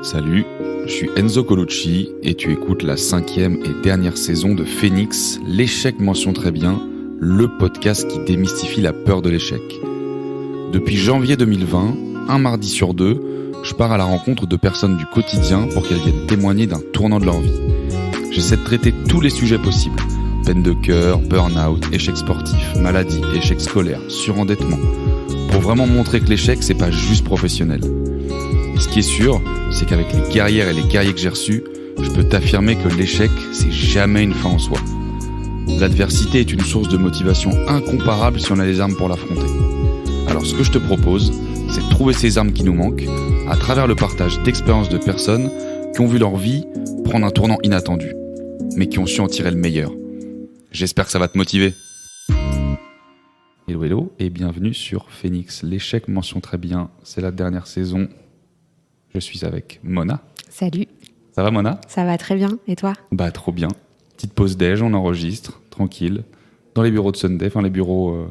Salut, je suis Enzo Colucci et tu écoutes la 5e et dernière saison de Phoenix, l'échec mention très bien, le podcast qui démystifie la peur de l'échec. Depuis janvier 2020, un mardi sur deux, je pars à la rencontre de personnes du quotidien pour qu'elles viennent témoigner d'un tournant de leur vie. J'essaie de traiter tous les sujets possibles. Peine de cœur, burn-out, échec sportif, maladie, échec scolaire, surendettement. Pour vraiment montrer que l'échec, c'est pas juste professionnel. Et ce qui est sûr, c'est qu'avec les guerrières et les guerriers que j'ai reçus, je peux t'affirmer que l'échec, c'est jamais une fin en soi. L'adversité est une source de motivation incomparable si on a les armes pour l'affronter. Alors ce que je te propose, c'est de trouver ces armes qui nous manquent à travers le partage d'expériences de personnes qui ont vu leur vie prendre un tournant inattendu, mais qui ont su en tirer le meilleur. J'espère que ça va te motiver. Hello et bienvenue sur Phoenix. L'échec mention très bien, c'est la dernière saison. Je suis avec Mona. Salut. Ça va Mona ? Ça va très bien, et toi ? Bah trop bien. Petite pause déj, on enregistre, tranquille. Dans les bureaux de Sunday, les bureaux...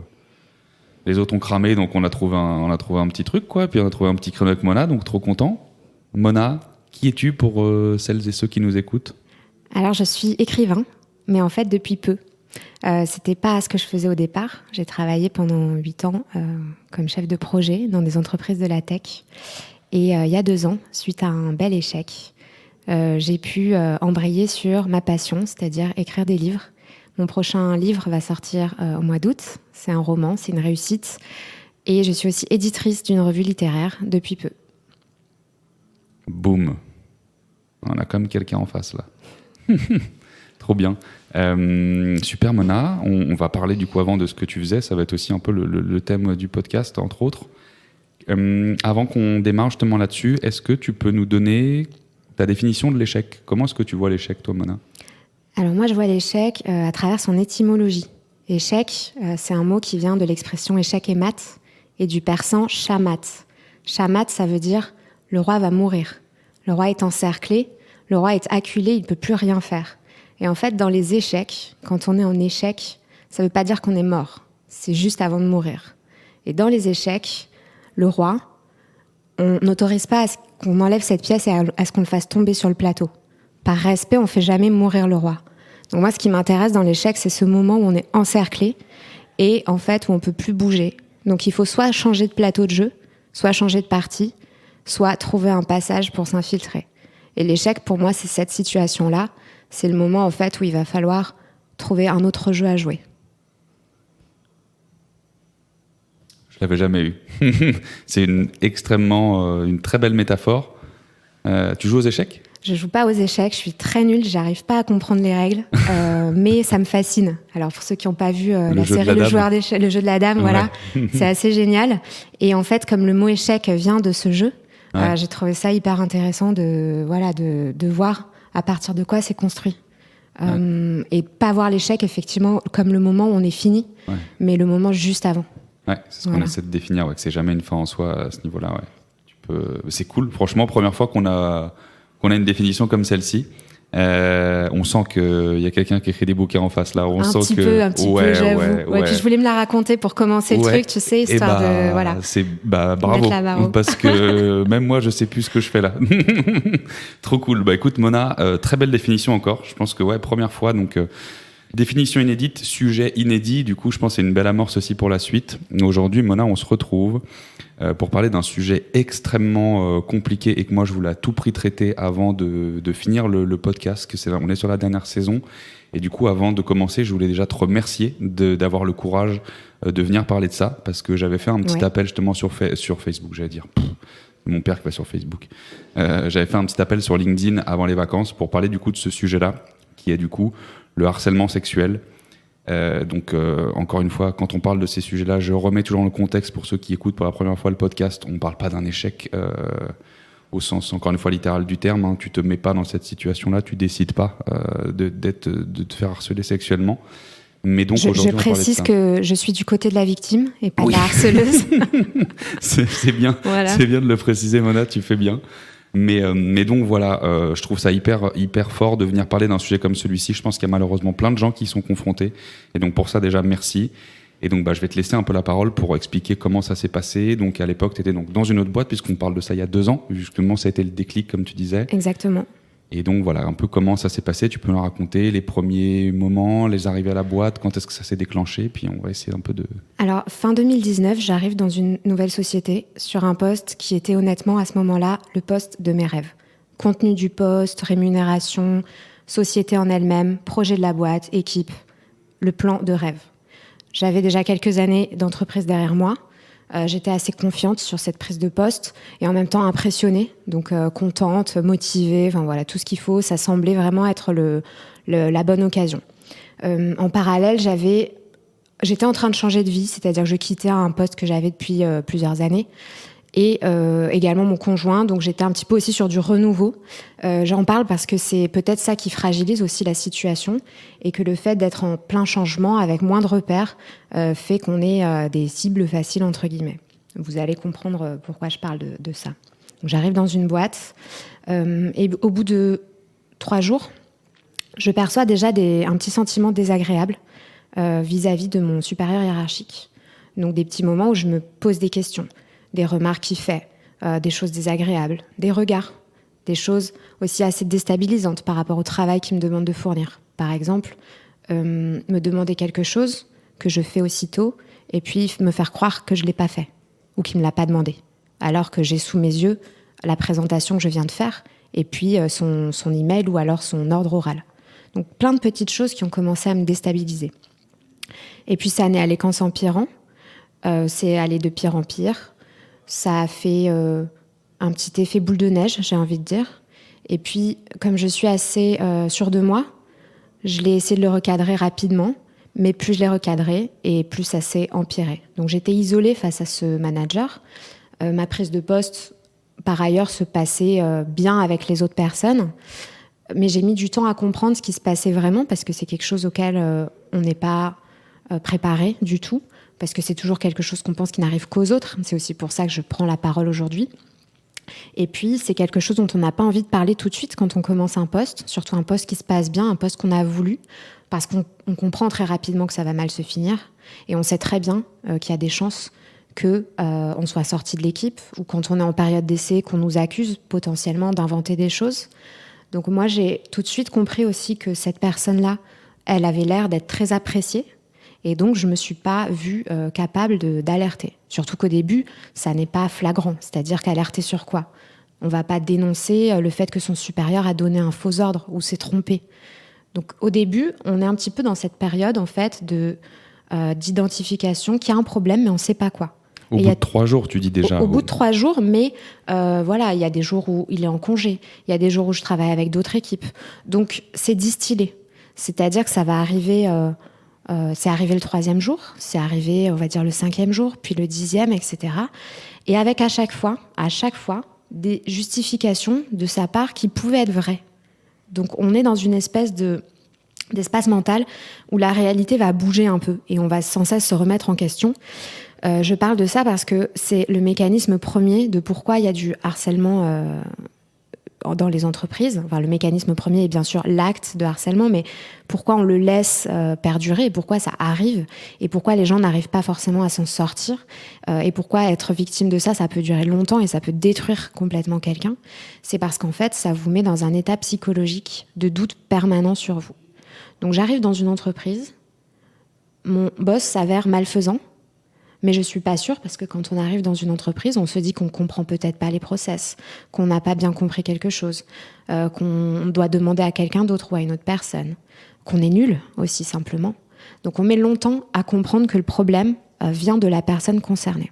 les autres ont cramé, donc on a trouvé un petit truc, quoi. Puis on a trouvé un petit créneau avec Mona, donc trop content. Mona, qui es-tu pour celles et ceux qui nous écoutent ? Alors je suis écrivain, mais en fait depuis peu. C'était pas ce que je faisais au départ. J'ai travaillé pendant 8 ans comme chef de projet dans des entreprises de la tech. Et il y a 2 ans, suite à un bel échec, j'ai pu embrayer sur ma passion, c'est-à-dire écrire des livres. Mon prochain livre va sortir au mois d'août. C'est un roman, c'est une réussite. Et je suis aussi éditrice d'une revue littéraire depuis peu. Boum. On a comme quelqu'un en face, là. Trop bien. Super, Mona. On va parler du coup avant de ce que tu faisais. Ça va être aussi un peu le thème du podcast, entre autres. Avant qu'on démarre justement là-dessus, est-ce que tu peux nous donner ta définition de l'échec ? Comment est-ce que tu vois l'échec, toi, Mona ? Alors moi, je vois l'échec à travers son étymologie. Échec, c'est un mot qui vient de l'expression échec et mat et du persan shamat. Shamat, ça veut dire le roi va mourir. Le roi est encerclé, le roi est acculé, il ne peut plus rien faire. Et en fait, dans les échecs, quand on est en échec, ça ne veut pas dire qu'on est mort. C'est juste avant de mourir. Et dans les échecs, le roi, on n'autorise pas à ce qu'on enlève cette pièce et à ce qu'on le fasse tomber sur le plateau. Par respect, on ne fait jamais mourir le roi. Donc moi, ce qui m'intéresse dans l'échec, c'est ce moment où on est encerclé et en fait, où on ne peut plus bouger. Donc il faut soit changer de plateau de jeu, soit changer de partie, soit trouver un passage pour s'infiltrer. Et l'échec, pour moi, c'est cette situation-là. C'est le moment, en fait, où il va falloir trouver un autre jeu à jouer. Je l'avais jamais eu. C'est une très belle métaphore. Tu joues aux échecs ? Je joue pas aux échecs, je suis très nulle, j'arrive pas à comprendre les règles, mais ça me fascine. Alors pour ceux qui n'ont pas vu la série Le jeu de la dame, voilà, c'est assez génial. Et en fait, comme le mot échec vient de ce jeu, j'ai trouvé ça hyper intéressant de voir à partir de quoi c'est construit. Et pas voir l'échec effectivement comme le moment où on est fini, mais le moment juste avant. Ouais, c'est ce qu'on essaie de définir, que c'est jamais une fin en soi à ce niveau-là. Ouais. C'est cool, franchement, première fois qu'on a une définition comme celle-ci. On sent qu'il y a quelqu'un qui écrit des bouquins en face là. Un petit peu, j'avoue. Ouais. Puis je voulais me la raconter pour commencer le truc, tu sais, histoire de voilà. Bravo, parce que même moi je sais plus ce que je fais là. Trop cool. Écoute Mona, très belle définition encore. Je pense que première fois donc. Définition inédite, sujet inédit, du coup je pense que c'est une belle amorce aussi pour la suite. Aujourd'hui Mona, on se retrouve pour parler d'un sujet extrêmement compliqué et que moi je voulais à tout prix traiter avant de finir le podcast, on est sur la dernière saison et du coup avant de commencer je voulais déjà te remercier d'avoir le courage de venir parler de ça parce que j'avais fait un petit appel justement sur Facebook, j'allais dire mon père qui va sur Facebook, j'avais fait un petit appel sur LinkedIn avant les vacances pour parler du coup de ce sujet-là qui est du coup le harcèlement sexuel. Encore une fois, quand on parle de ces sujets-là, je remets toujours le contexte pour ceux qui écoutent pour la première fois le podcast. On ne parle pas d'un échec au sens, encore une fois, littéral du terme. Hein. Tu ne te mets pas dans cette situation-là, tu ne décides pas de te faire harceler sexuellement. Mais donc, je précise que je suis du côté de la victime et pas de la harceleuse. c'est bien, c'est bien de le préciser, Mona, tu fais bien. Mais donc voilà, je trouve ça hyper fort de venir parler d'un sujet comme celui-ci. Je pense qu'il y a malheureusement plein de gens qui y sont confrontés. Et donc pour ça déjà, merci. Et donc, je vais te laisser un peu la parole pour expliquer comment ça s'est passé. Donc, à l'époque, tu étais donc dans une autre boîte, puisqu'on parle de ça il y a 2 ans. Justement, ça a été le déclic, comme tu disais. Exactement. Et donc, voilà, un peu comment ça s'est passé. Tu peux nous raconter les premiers moments, les arrivées à la boîte, quand est-ce que ça s'est déclenché. Puis, on va essayer un peu de... Alors, fin 2019, j'arrive dans une nouvelle société sur un poste qui était honnêtement, à ce moment-là, le poste de mes rêves. Contenu du poste, rémunération, société en elle-même, projet de la boîte, équipe, le plan de rêve. J'avais déjà quelques années d'entreprise derrière moi. J'étais assez confiante sur cette prise de poste et en même temps impressionnée, donc contente, motivée, enfin voilà, tout ce qu'il faut. Ça semblait vraiment être la bonne occasion. En parallèle, j'étais en train de changer de vie, c'est-à-dire que je quittais un poste que j'avais depuis plusieurs années. Et également mon conjoint, donc j'étais un petit peu aussi sur du renouveau. J'en parle parce que c'est peut-être ça qui fragilise aussi la situation et que le fait d'être en plein changement avec moins de repères fait qu'on est des cibles faciles entre guillemets. Vous allez comprendre pourquoi je parle de ça. Donc, j'arrive dans une boîte et au bout de 3 jours, je perçois déjà un petit sentiment désagréable vis-à-vis de mon supérieur hiérarchique. Donc des petits moments où je me pose des questions. Des remarques qu'il fait, des choses désagréables, des regards, des choses aussi assez déstabilisantes par rapport au travail qu'il me demande de fournir. Par exemple, me demander quelque chose que je fais aussitôt et puis me faire croire que je ne l'ai pas fait ou qu'il ne me l'a pas demandé, alors que j'ai sous mes yeux la présentation que je viens de faire et puis son email ou alors son ordre oral. Donc plein de petites choses qui ont commencé à me déstabiliser. Et puis ça n'est allé qu'en s'empirant, c'est allé de pire en pire. Ça a fait un petit effet boule de neige, j'ai envie de dire. Et puis, comme je suis assez sûre de moi, je l'ai essayé de le recadrer rapidement, mais plus je l'ai recadré et plus ça s'est empiré. Donc j'étais isolée face à ce manager. Ma prise de poste, par ailleurs, se passait bien avec les autres personnes. Mais j'ai mis du temps à comprendre ce qui se passait vraiment, parce que c'est quelque chose auquel on n'est pas préparé du tout. Parce que c'est toujours quelque chose qu'on pense qui n'arrive qu'aux autres. C'est aussi pour ça que je prends la parole aujourd'hui. Et puis, c'est quelque chose dont on n'a pas envie de parler tout de suite quand on commence un poste, surtout un poste qui se passe bien, un poste qu'on a voulu, parce qu'on comprend très rapidement que ça va mal se finir. Et on sait très bien qu'il y a des chances qu'on soit sorti de l'équipe, ou quand on est en période d'essai, qu'on nous accuse potentiellement d'inventer des choses. Donc moi, j'ai tout de suite compris aussi que cette personne-là, elle avait l'air d'être très appréciée. Et donc, je ne me suis pas vue capable d'alerter. Surtout qu'au début, ça n'est pas flagrant. C'est-à-dire qu'alerter sur quoi ? On ne va pas dénoncer le fait que son supérieur a donné un faux ordre ou s'est trompé. Donc, au début, on est un petit peu dans cette période, en fait, d'identification qu'il y a un problème, mais on ne sait pas quoi. Au bout de 3 jours, tu dis déjà. Au bout de 3 jours, mais voilà, il y a des jours où il est en congé. Il y a des jours où je travaille avec d'autres équipes. Donc, c'est distillé. C'est-à-dire que ça va arriver... c'est arrivé le 3e jour, c'est arrivé, on va dire, le 5e jour, puis le 10e, etc. Et avec à chaque fois, des justifications de sa part qui pouvaient être vraies. Donc on est dans une espèce d'espace mental où la réalité va bouger un peu et on va sans cesse se remettre en question. Je parle de ça parce que c'est le mécanisme premier de pourquoi il y a du harcèlement dans les entreprises. Enfin, le mécanisme premier est bien sûr l'acte de harcèlement, mais pourquoi on le laisse perdurer, et pourquoi ça arrive, et pourquoi les gens n'arrivent pas forcément à s'en sortir, et pourquoi être victime de ça, ça peut durer longtemps et ça peut détruire complètement quelqu'un. C'est parce qu'en fait, ça vous met dans un état psychologique de doute permanent sur vous. Donc j'arrive dans une entreprise, mon boss s'avère malfaisant, mais je ne suis pas sûre, parce que quand on arrive dans une entreprise, on se dit qu'on ne comprend peut-être pas les process, qu'on n'a pas bien compris quelque chose, qu'on doit demander à quelqu'un d'autre ou à une autre personne, qu'on est nul aussi simplement. Donc on met longtemps à comprendre que le problème vient de la personne concernée.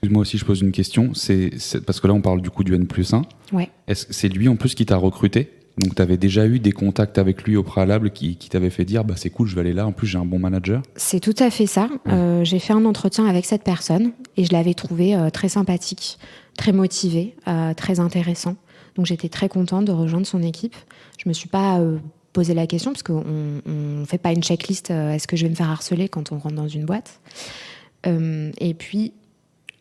Moi aussi, je pose une question. C'est parce que là, on parle du coup du N+1. Ouais. Est-ce que c'est lui en plus qui t'a recruté ? Donc, tu avais déjà eu des contacts avec lui au préalable qui t'avaient fait dire c'est cool, je vais aller là, en plus j'ai un bon manager. C'est tout à fait ça. Ouais. J'ai fait un entretien avec cette personne et je l'avais trouvé très sympathique, très motivé, très intéressant. Donc j'étais très contente de rejoindre son équipe. Je me suis pas posé la question, parce qu'on ne fait pas une checklist est-ce que je vais me faire harceler quand on rentre dans une boîte. Et puis,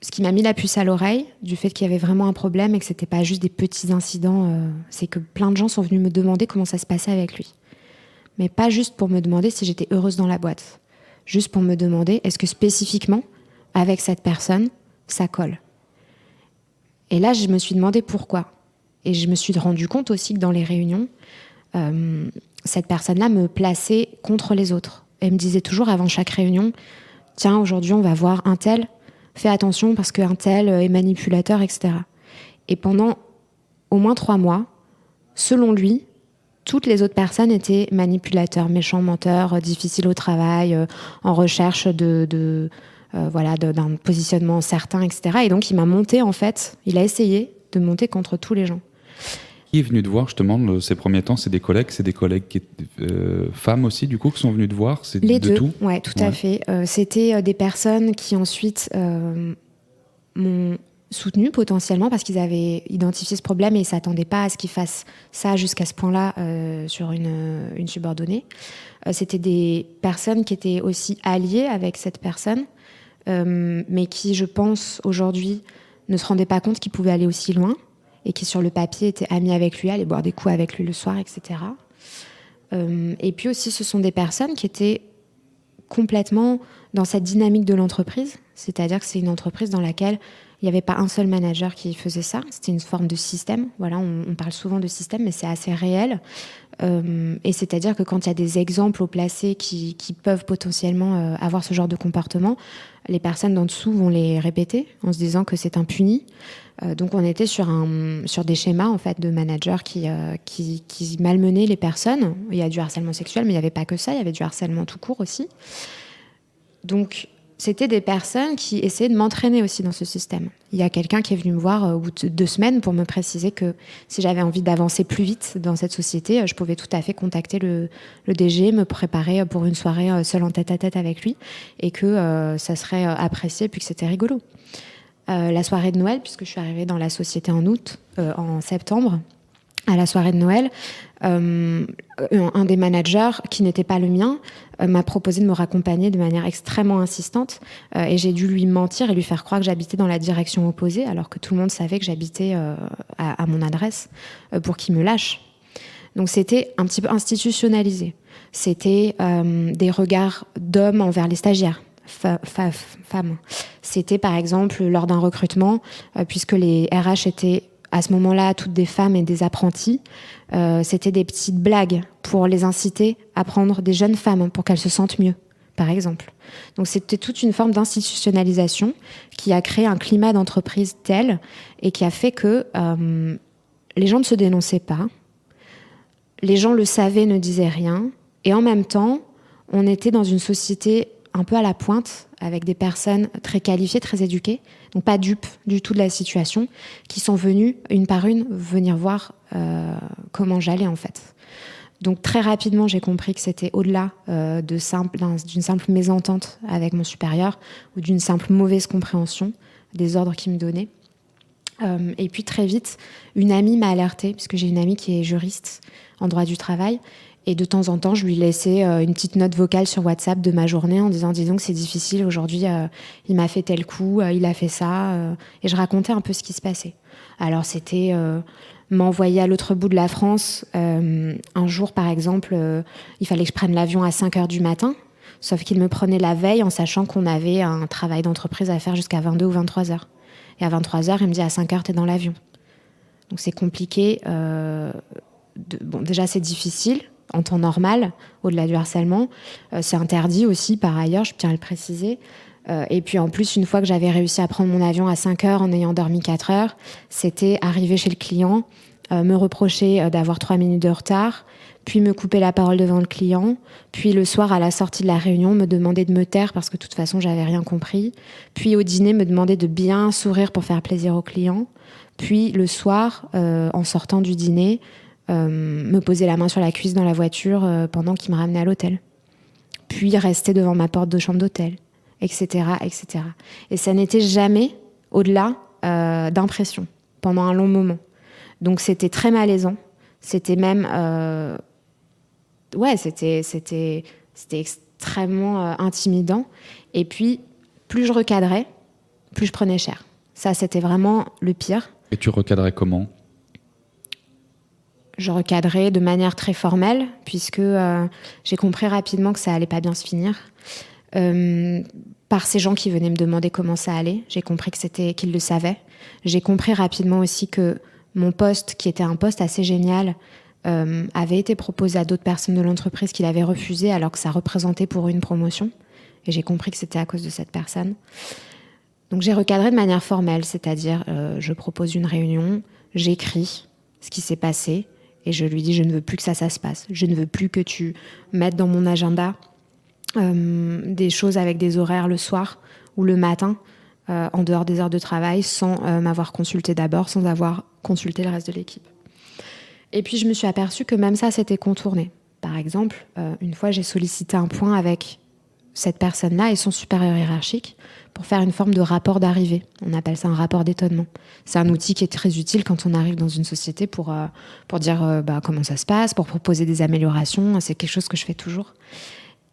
ce qui m'a mis la puce à l'oreille du fait qu'il y avait vraiment un problème et que c'était pas juste des petits incidents, c'est que plein de gens sont venus me demander comment ça se passait avec lui. Mais pas juste pour me demander si j'étais heureuse dans la boîte, juste pour me demander est-ce que spécifiquement, avec cette personne, ça colle. Et là, je me suis demandé pourquoi. Et je me suis rendu compte aussi que dans les réunions, cette personne-là me plaçait contre les autres. Elle me disait toujours avant chaque réunion, tiens, aujourd'hui, on va voir un tel, fais attention parce qu'un tel est manipulateur, etc. Et pendant au moins 3 mois, selon lui, toutes les autres personnes étaient manipulateurs, méchants, menteurs, difficiles au travail, en recherche d'un positionnement certain, etc. Et donc, il m'a monté, en fait, il a essayé de monter contre tous les gens. Qui est venu te voir, justement, ces premiers temps? C'est des collègues femmes aussi, du coup, qui sont venues te voir? C'est les de deux, tout? Ouais, tout à fait. C'était des personnes qui ensuite m'ont soutenue potentiellement parce qu'ils avaient identifié ce problème et ils ne s'attendaient pas à ce qu'ils fassent ça jusqu'à ce point-là sur une subordonnée. C'était des personnes qui étaient aussi alliées avec cette personne, mais qui, je pense, aujourd'hui, ne se rendaient pas compte qu'ils pouvaient aller aussi loin et qui, sur le papier, étaient amis avec lui, allaient boire des coups avec lui le soir, etc. Et puis aussi, ce sont des personnes qui étaient complètement dans cette dynamique de l'entreprise, c'est-à-dire que c'est une entreprise dans laquelle il n'y avait pas un seul manager qui faisait ça, c'était une forme de système. Voilà, on parle souvent de système, mais c'est assez réel. Et c'est-à-dire que quand il y a des exemples au placé qui peuvent potentiellement avoir ce genre de comportement, les personnes d'en dessous vont les répéter en se disant que c'est impuni. Donc on était sur des schémas en fait de managers qui malmenaient les personnes. Il y a du harcèlement sexuel, mais il n'y avait pas que ça, il y avait du harcèlement tout court aussi. Donc c'était des personnes qui essayaient de m'entraîner aussi dans ce système. Il y a quelqu'un qui est venu me voir au bout de 2 semaines pour me préciser que si j'avais envie d'avancer plus vite dans cette société, je pouvais tout à fait contacter le DG, me préparer pour une soirée seule en tête-à-tête avec lui et que ça serait apprécié puis que c'était rigolo. La soirée de Noël, puisque je suis arrivée dans la société en septembre, à la soirée de Noël, un des managers, qui n'était pas le mien, m'a proposé de me raccompagner de manière extrêmement insistante et j'ai dû lui mentir et lui faire croire que j'habitais dans la direction opposée alors que tout le monde savait que j'habitais à mon adresse pour qu'il me lâche. Donc c'était un petit peu institutionnalisé. C'était des regards d'hommes envers les stagiaires. Femmes. C'était par exemple lors d'un recrutement, puisque les RH étaient à ce moment-là toutes des femmes et des apprentis, c'était des petites blagues pour les inciter à prendre des jeunes femmes pour qu'elles se sentent mieux, par exemple. Donc c'était toute une forme d'institutionnalisation qui a créé un climat d'entreprise tel et qui a fait que les gens ne se dénonçaient pas, les gens le savaient, ne disaient rien, et en même temps, on était dans une société un peu à la pointe, avec des personnes très qualifiées, très éduquées, donc pas dupes du tout de la situation, qui sont venues, une par une, venir voir comment j'allais en fait. Donc très rapidement, j'ai compris que c'était au-delà d'une simple mésentente avec mon supérieur ou d'une simple mauvaise compréhension des ordres qu'il me donnait. Et puis très vite, une amie m'a alertée, puisque j'ai une amie qui est juriste en droit du travail, et de temps en temps, je lui laissais une petite note vocale sur WhatsApp de ma journée en disant « Disons que c'est difficile, aujourd'hui, il m'a fait tel coup, il a fait ça. » Et je racontais un peu ce qui se passait. Alors, c'était m'envoyer à l'autre bout de la France. Un jour, par exemple, il fallait que je prenne l'avion à 5h du matin, sauf qu'il me prenait la veille en sachant qu'on avait un travail d'entreprise à faire jusqu'à 22 ou 23h. Et à 23h, il me dit « À 5h, t'es dans l'avion. » Donc, c'est compliqué. Déjà, c'est difficile. En temps normal, au-delà du harcèlement. C'est interdit aussi, par ailleurs, je tiens à le préciser. Et puis en plus, une fois que j'avais réussi à prendre mon avion à 5h en ayant dormi 4 heures, c'était arriver chez le client, me reprocher d'avoir 3 minutes de retard, puis me couper la parole devant le client, puis le soir, à la sortie de la réunion, me demander de me taire parce que de toute façon, j'avais rien compris, puis au dîner, me demander de bien sourire pour faire plaisir au client, puis le soir, en sortant du dîner, me poser la main sur la cuisse dans la voiture pendant qu'il me ramenait à l'hôtel. Puis rester devant ma porte de chambre d'hôtel, etc., etc. Et ça n'était jamais au-delà d'impression, pendant un long moment. Donc c'était très malaisant. C'était même... c'était extrêmement intimidant. Et puis, plus je recadrais, plus je prenais cher. Ça, c'était vraiment le pire. Et tu recadrais comment ? Je recadrais de manière très formelle, puisque j'ai compris rapidement que ça allait pas bien se finir. par ces gens qui venaient me demander comment ça allait. J'ai compris qu'ils le savaient. J'ai compris rapidement aussi que mon poste, qui était un poste assez génial, avait été proposé à d'autres personnes de l'entreprise qui l'avaient refusé alors que ça représentait pour eux une promotion. Et j'ai compris que c'était à cause de cette personne. Donc j'ai recadré de manière formelle, c'est-à-dire je propose une réunion, j'écris ce qui s'est passé et je lui dis je ne veux plus que ça se passe. Je ne veux plus que tu mettes dans mon agenda des choses avec des horaires le soir ou le matin en dehors des heures de travail sans m'avoir consulté d'abord, sans avoir consulté le reste de l'équipe. Et puis je me suis aperçue que même ça s'était contourné. Par exemple, une fois j'ai sollicité un point avec cette personne-là et son supérieur hiérarchique pour faire une forme de rapport d'arrivée. On appelle ça un rapport d'étonnement. C'est un outil qui est très utile quand on arrive dans une société pour dire comment ça se passe, pour proposer des améliorations. C'est quelque chose que je fais toujours.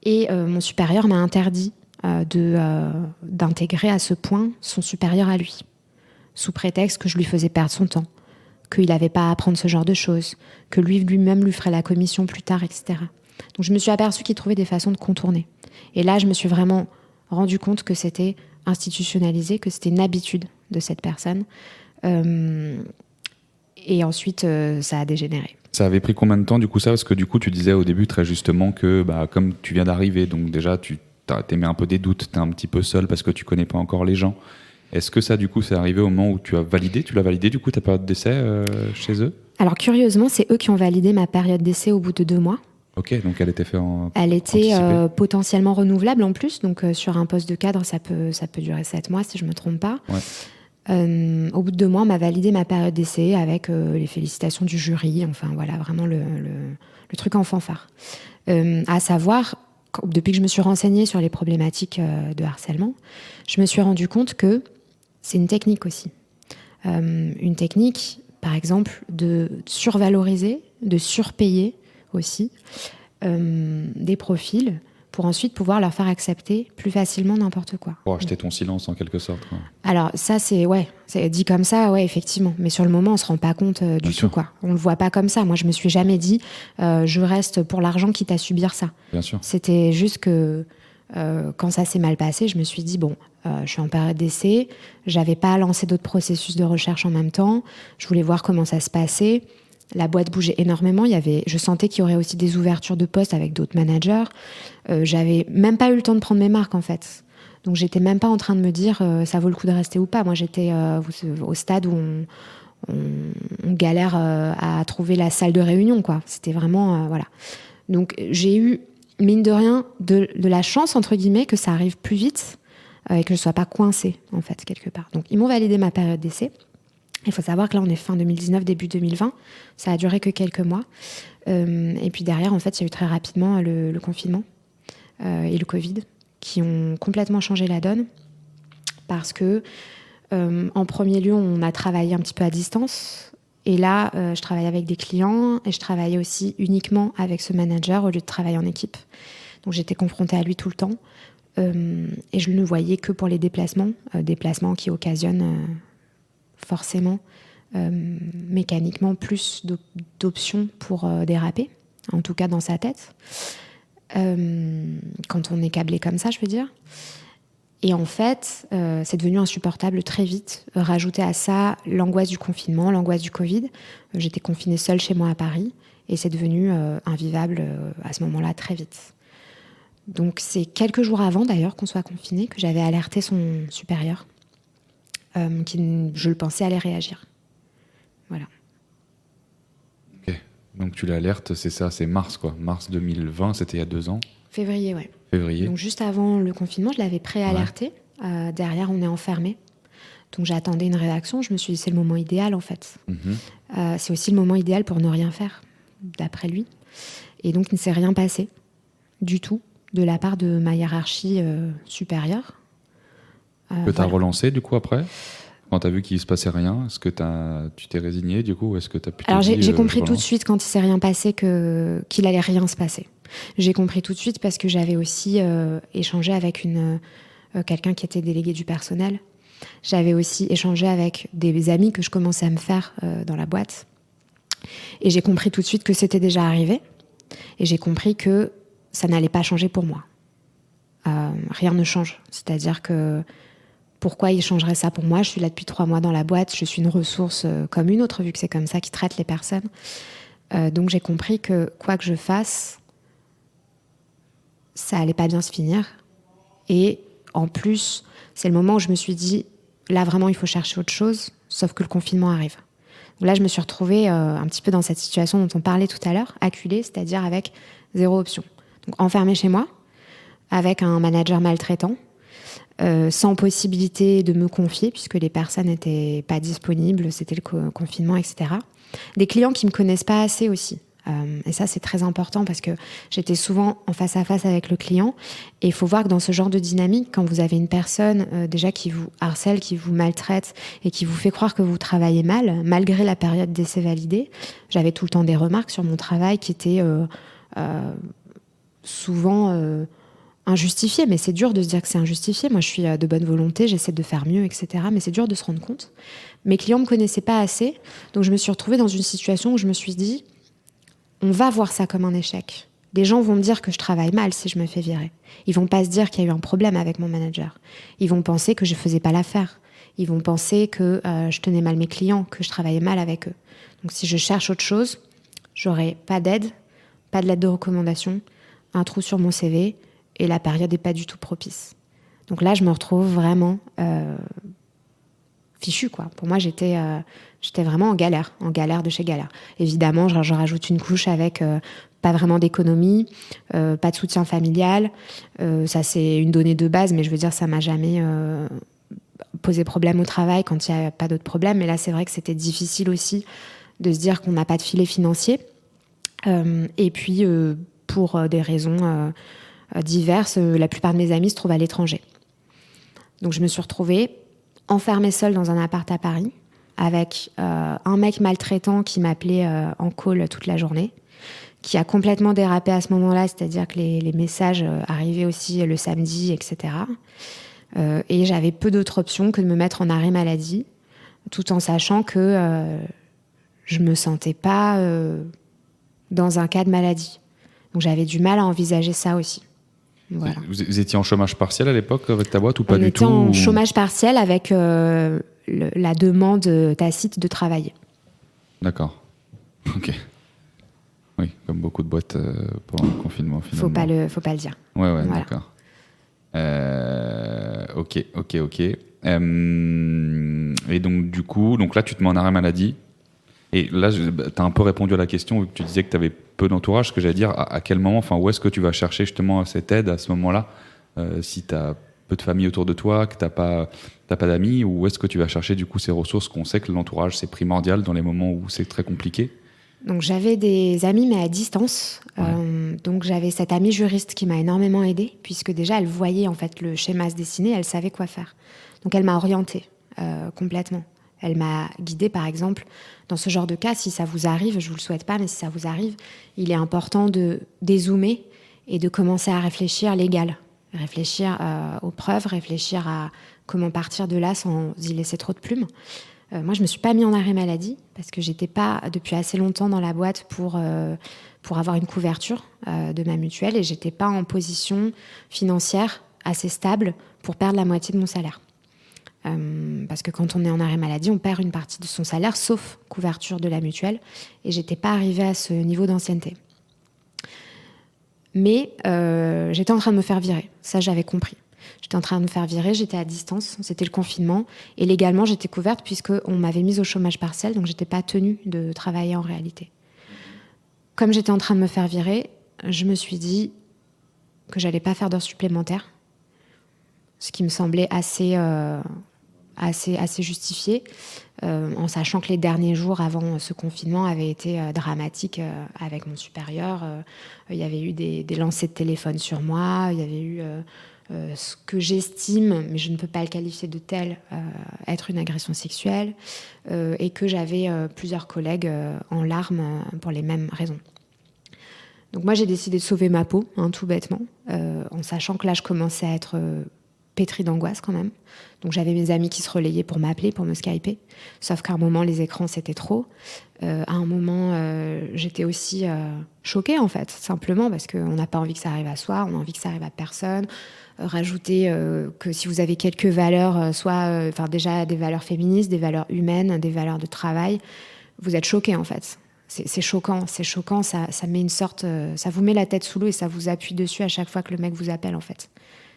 Et mon supérieur m'a interdit d'intégrer à ce point son supérieur à lui, sous prétexte que je lui faisais perdre son temps, qu'il n'avait pas à apprendre ce genre de choses, que lui-même lui ferait la commission plus tard, etc. Donc je me suis aperçue qu'il trouvait des façons de contourner. Et là, je me suis vraiment rendu compte que c'était institutionnalisé, que c'était une habitude de cette personne. Et ensuite, ça a dégénéré. Ça avait pris combien de temps, du coup, ça ? Parce que du coup, tu disais au début très justement que comme tu viens d'arriver, donc déjà, tu t'émets un peu des doutes, tu es un petit peu seul parce que tu connais pas encore les gens. Est-ce que ça, du coup, c'est arrivé au moment où tu l'as validé, du coup, ta période d'essai chez eux ? Alors, curieusement, c'est eux qui ont validé ma période d'essai au bout de 2 mois. Ok, donc elle était faite Elle était potentiellement renouvelable en plus, donc sur un poste de cadre, ça peut durer 7 mois si je me trompe pas. Ouais. Au bout de 2 mois, on m'a validé ma période d'essai avec les félicitations du jury, enfin voilà, vraiment le truc en fanfare. À savoir, depuis que je me suis renseignée sur les problématiques de harcèlement, je me suis rendu compte que c'est une technique aussi. Une technique, par exemple, de survaloriser, de surpayer aussi des profils pour ensuite pouvoir leur faire accepter plus facilement n'importe quoi. Pour acheter ton silence en quelque sorte. Quoi. Alors ça c'est dit comme ça, ouais effectivement. Mais sur le moment on se rend pas compte du tout quoi. On le voit pas comme ça. Moi je me suis jamais dit je reste pour l'argent quitte à subir ça. Bien sûr. C'était juste que quand ça s'est mal passé, je me suis dit je suis en période d'essai, j'avais pas lancé d'autres processus de recherche en même temps. Je voulais voir comment ça se passait. La boîte bougeait énormément. Je sentais qu'il y aurait aussi des ouvertures de postes avec d'autres managers. J'avais même pas eu le temps de prendre mes marques, en fait. Donc, j'étais même pas en train de me dire ça vaut le coup de rester ou pas. Moi, j'étais au stade où on galère à trouver la salle de réunion, quoi. C'était vraiment... voilà. Donc, j'ai eu, mine de rien, de la chance, entre guillemets, que ça arrive plus vite et que je sois pas coincée, en fait, quelque part. Donc, ils m'ont validé ma période d'essai. Il faut savoir que là, on est fin 2019, début 2020. Ça a duré que quelques mois. Et puis derrière, en fait, il y a eu très rapidement le confinement et le Covid qui ont complètement changé la donne. Parce que, en premier lieu, on a travaillé un petit peu à distance. Et là, je travaillais avec des clients et je travaillais aussi uniquement avec ce manager au lieu de travailler en équipe. Donc, j'étais confrontée à lui tout le temps. Et je ne le voyais que pour les déplacements qui occasionnent... forcément, mécaniquement, plus d'options pour déraper, en tout cas dans sa tête, quand on est câblé comme ça, je veux dire. Et en fait, c'est devenu insupportable très vite. Rajouter à ça l'angoisse du confinement, l'angoisse du Covid. J'étais confinée seule chez moi à Paris, et c'est devenu invivable à ce moment-là très vite. Donc c'est quelques jours avant, d'ailleurs, qu'on soit confiné, que j'avais alerté son supérieur, qui, je le pensais, allait réagir. Voilà. Ok. Donc tu l'alertes, c'est ça, c'est mars, quoi. Mars 2020, c'était il y a 2 ans. Février, ouais. Février. Donc juste avant le confinement, je l'avais pré-alerté. Ouais. Derrière, on est enfermé. Donc j'attendais une réaction. Je me suis dit, c'est le moment idéal, en fait. Mm-hmm. C'est aussi le moment idéal pour ne rien faire, d'après lui. Et donc, il ne s'est rien passé du tout de la part de ma hiérarchie supérieure. Que tu as relancé, du coup, après ? Quand tu as vu qu'il ne se passait rien, est-ce que tu t'es résigné, du coup, ou est-ce que tu as pu... Alors, j'ai compris tout de suite, quand il ne s'est rien passé, qu'il allait rien se passer. J'ai compris tout de suite parce que j'avais aussi échangé avec quelqu'un qui était délégué du personnel. J'avais aussi échangé avec des amis que je commençais à me faire dans la boîte. Et j'ai compris tout de suite que c'était déjà arrivé. Et j'ai compris que ça n'allait pas changer pour moi. rien ne change. C'est-à-dire que pourquoi il changerait ça pour moi ? Je suis là depuis 3 mois dans la boîte, je suis une ressource comme une autre, vu que c'est comme ça qu'ils traitent les personnes. Donc j'ai compris que quoi que je fasse, ça allait pas bien se finir. Et en plus, c'est le moment où je me suis dit, là vraiment il faut chercher autre chose, sauf que le confinement arrive. Donc là je me suis retrouvée un petit peu dans cette situation dont on parlait tout à l'heure, acculée, c'est-à-dire avec 0 option. Donc enfermée chez moi, avec un manager maltraitant, sans possibilité de me confier, puisque les personnes n'étaient pas disponibles, c'était le confinement, etc. Des clients qui ne me connaissent pas assez aussi. Et ça, c'est très important parce que j'étais souvent en face à face avec le client. Et il faut voir que dans ce genre de dynamique, quand vous avez une personne déjà qui vous harcèle, qui vous maltraite et qui vous fait croire que vous travaillez mal, malgré la période d'essai validée, j'avais tout le temps des remarques sur mon travail qui étaient souvent injustifiées. Mais c'est dur de se dire que c'est injustifié. Moi, je suis de bonne volonté, j'essaie de faire mieux, etc. Mais c'est dur de se rendre compte. Mes clients ne me connaissaient pas assez. Donc, je me suis retrouvée dans une situation où je me suis dit... On va voir ça comme un échec. Les gens vont me dire que je travaille mal si je me fais virer. Ils vont pas se dire qu'il y a eu un problème avec mon manager. Ils vont penser que je faisais pas l'affaire. Ils vont penser que je tenais mal mes clients, que je travaillais mal avec eux. Donc si je cherche autre chose, j'aurai pas d'aide, pas de lettre de recommandation, un trou sur mon CV et la période n'est pas du tout propice. Donc là, je me retrouve vraiment fichue, quoi. Pour moi, j'étais vraiment en galère de chez galère. Évidemment, je rajoute une couche avec pas vraiment d'économie, pas de soutien familial. Ça, c'est une donnée de base, mais je veux dire, ça m'a jamais posé problème au travail quand il n'y a pas d'autres problèmes. Mais là, c'est vrai que c'était difficile aussi de se dire qu'on n'a pas de filet financier. Et puis, pour des raisons diverses, la plupart de mes amis se trouvent à l'étranger. Donc, je me suis retrouvée enfermée seule dans un appart à Paris, avec un mec maltraitant qui m'appelait en call toute la journée, qui a complètement dérapé à ce moment-là, c'est-à-dire que les messages arrivaient aussi le samedi, etc. Et j'avais peu d'autres options que de me mettre en arrêt maladie, tout en sachant que je me sentais pas dans un cas de maladie. Donc j'avais du mal à envisager ça aussi. Voilà. Vous étiez en chômage partiel à l'époque avec ta boîte ou pas du tout ? On était en chômage partiel avec la demande tacite de travailler. D'accord. Ok. Oui, comme beaucoup de boîtes pendant le confinement finalement. Faut pas le dire. Ouais, voilà. D'accord. Ok. Et donc du coup, là tu te mets en arrêt maladie. Et là, tu as un peu répondu à la question, vu que tu disais que tu avais peu d'entourage. Ce que j'allais dire, à quel moment, où est-ce que tu vas chercher justement cette aide à ce moment-là, si tu as peu de famille autour de toi, que tu n'as pas d'amis, ou où est-ce que tu vas chercher du coup ces ressources, qu'on sait que l'entourage c'est primordial dans les moments où c'est très compliqué ? Donc j'avais des amis, mais à distance. Ouais. Donc j'avais cette amie juriste qui m'a énormément aidée, puisque déjà elle voyait en fait le schéma se dessiner, elle savait quoi faire. Donc elle m'a orientée complètement. Elle m'a guidée, par exemple, dans ce genre de cas. Si ça vous arrive, je ne vous le souhaite pas, mais si ça vous arrive, il est important de dézoomer et de commencer à réfléchir légal. Réfléchir aux preuves, réfléchir à comment partir de là sans y laisser trop de plumes. Moi, je ne me suis pas mis en arrêt maladie parce que je n'étais pas depuis assez longtemps dans la boîte pour avoir une couverture de ma mutuelle et je n'étais pas en position financière assez stable pour perdre la moitié de mon salaire. Parce que quand on est en arrêt maladie, on perd une partie de son salaire, sauf couverture de la mutuelle. Et je n'étais pas arrivée à ce niveau d'ancienneté. Mais j'étais en train de me faire virer. Ça, j'avais compris. J'étais en train de me faire virer, j'étais à distance, c'était le confinement. Et légalement, j'étais couverte puisqu'on m'avait mise au chômage partiel, donc je n'étais pas tenue de travailler en réalité. Comme j'étais en train de me faire virer, je me suis dit que je n'allais pas faire d'heures supplémentaires, ce qui me semblait assez justifié, en sachant que les derniers jours avant ce confinement avaient été dramatiques avec mon supérieur. Il y avait eu des lancers de téléphone sur moi, il y avait eu ce que j'estime, mais je ne peux pas le qualifier de tel, être une agression sexuelle, et que j'avais plusieurs collègues en larmes pour les mêmes raisons. Donc moi, j'ai décidé de sauver ma peau, tout bêtement, en sachant que là, je commençais à être pétrie d'angoisse quand même. Donc j'avais mes amis qui se relayaient pour m'appeler, pour me skyper. Sauf qu'à un moment, les écrans, c'était trop. À un moment, j'étais aussi choquée, en fait, simplement parce qu'on n'a pas envie que ça arrive à soi, on a envie que ça arrive à personne. Rajouter que si vous avez quelques valeurs, déjà des valeurs féministes, des valeurs humaines, des valeurs de travail, vous êtes choqués, en fait. C'est choquant, ça met une sorte... ça vous met la tête sous l'eau et ça vous appuie dessus à chaque fois que le mec vous appelle, en fait.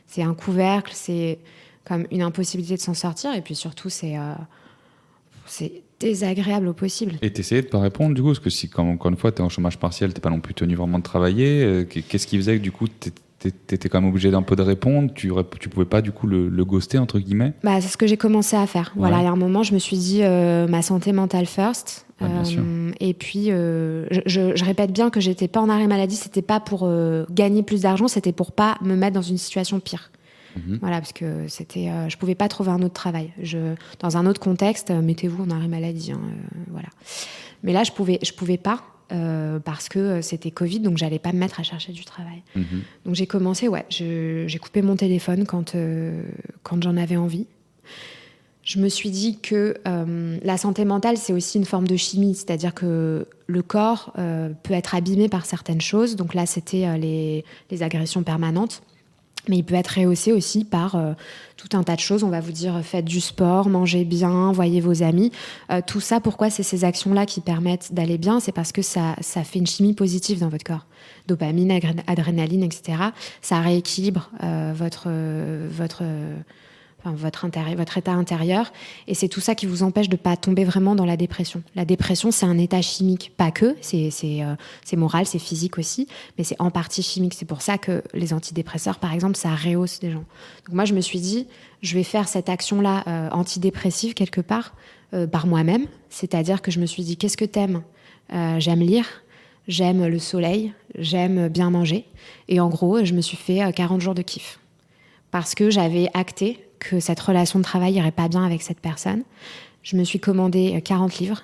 C'est un couvercle, c'est comme une impossibilité de s'en sortir. Et puis surtout, c'est désagréable au possible. Et t'essayais de pas répondre, du coup, parce que si, encore une fois, t'es en chômage partiel, t'es pas non plus tenu vraiment de travailler, qu'est-ce qui faisait que, du coup, t'étais quand même obligé d'un peu de répondre, tu pouvais pas, du coup, le ghoster, entre guillemets? C'est ce que j'ai commencé à faire. Voilà, il y a un moment, je me suis dit, ma santé mentale first. Bien sûr. Et puis, je répète bien que j'étais pas en arrêt maladie, c'était pas pour gagner plus d'argent, c'était pour pas me mettre dans une situation pire. Voilà, parce que je pouvais pas trouver un autre travail. Dans un autre contexte, mettez-vous en arrêt maladie, voilà. Mais là, je pouvais pas parce que c'était Covid, donc j'allais pas me mettre à chercher du travail. Donc j'ai commencé, j'ai coupé mon téléphone quand j'en avais envie. Je me suis dit que la santé mentale, c'est aussi une forme de chimie, c'est-à-dire que le corps peut être abîmé par certaines choses. Donc là, c'était les agressions permanentes. Mais il peut être rehaussé aussi par tout un tas de choses. On va vous dire, faites du sport, mangez bien, voyez vos amis. Tout ça, pourquoi c'est ces actions-là qui permettent d'aller bien? C'est parce que ça fait une chimie positive dans votre corps. Dopamine, adrénaline, etc. Ça rééquilibre votre état intérieur. Et c'est tout ça qui vous empêche de ne pas tomber vraiment dans la dépression. La dépression, c'est un état chimique, pas que, c'est moral, c'est physique aussi, mais c'est en partie chimique. C'est pour ça que les antidépresseurs, par exemple, ça rehausse des gens. Donc moi, je me suis dit, je vais faire cette action-là antidépressive quelque part, par moi-même. C'est-à-dire que je me suis dit, qu'est-ce que t'aimes? J'aime lire, j'aime le soleil, j'aime bien manger. Et en gros, je me suis fait 40 jours de kiff. Parce que j'avais acté que cette relation de travail irait pas bien avec cette personne. Je me suis commandé 40 livres.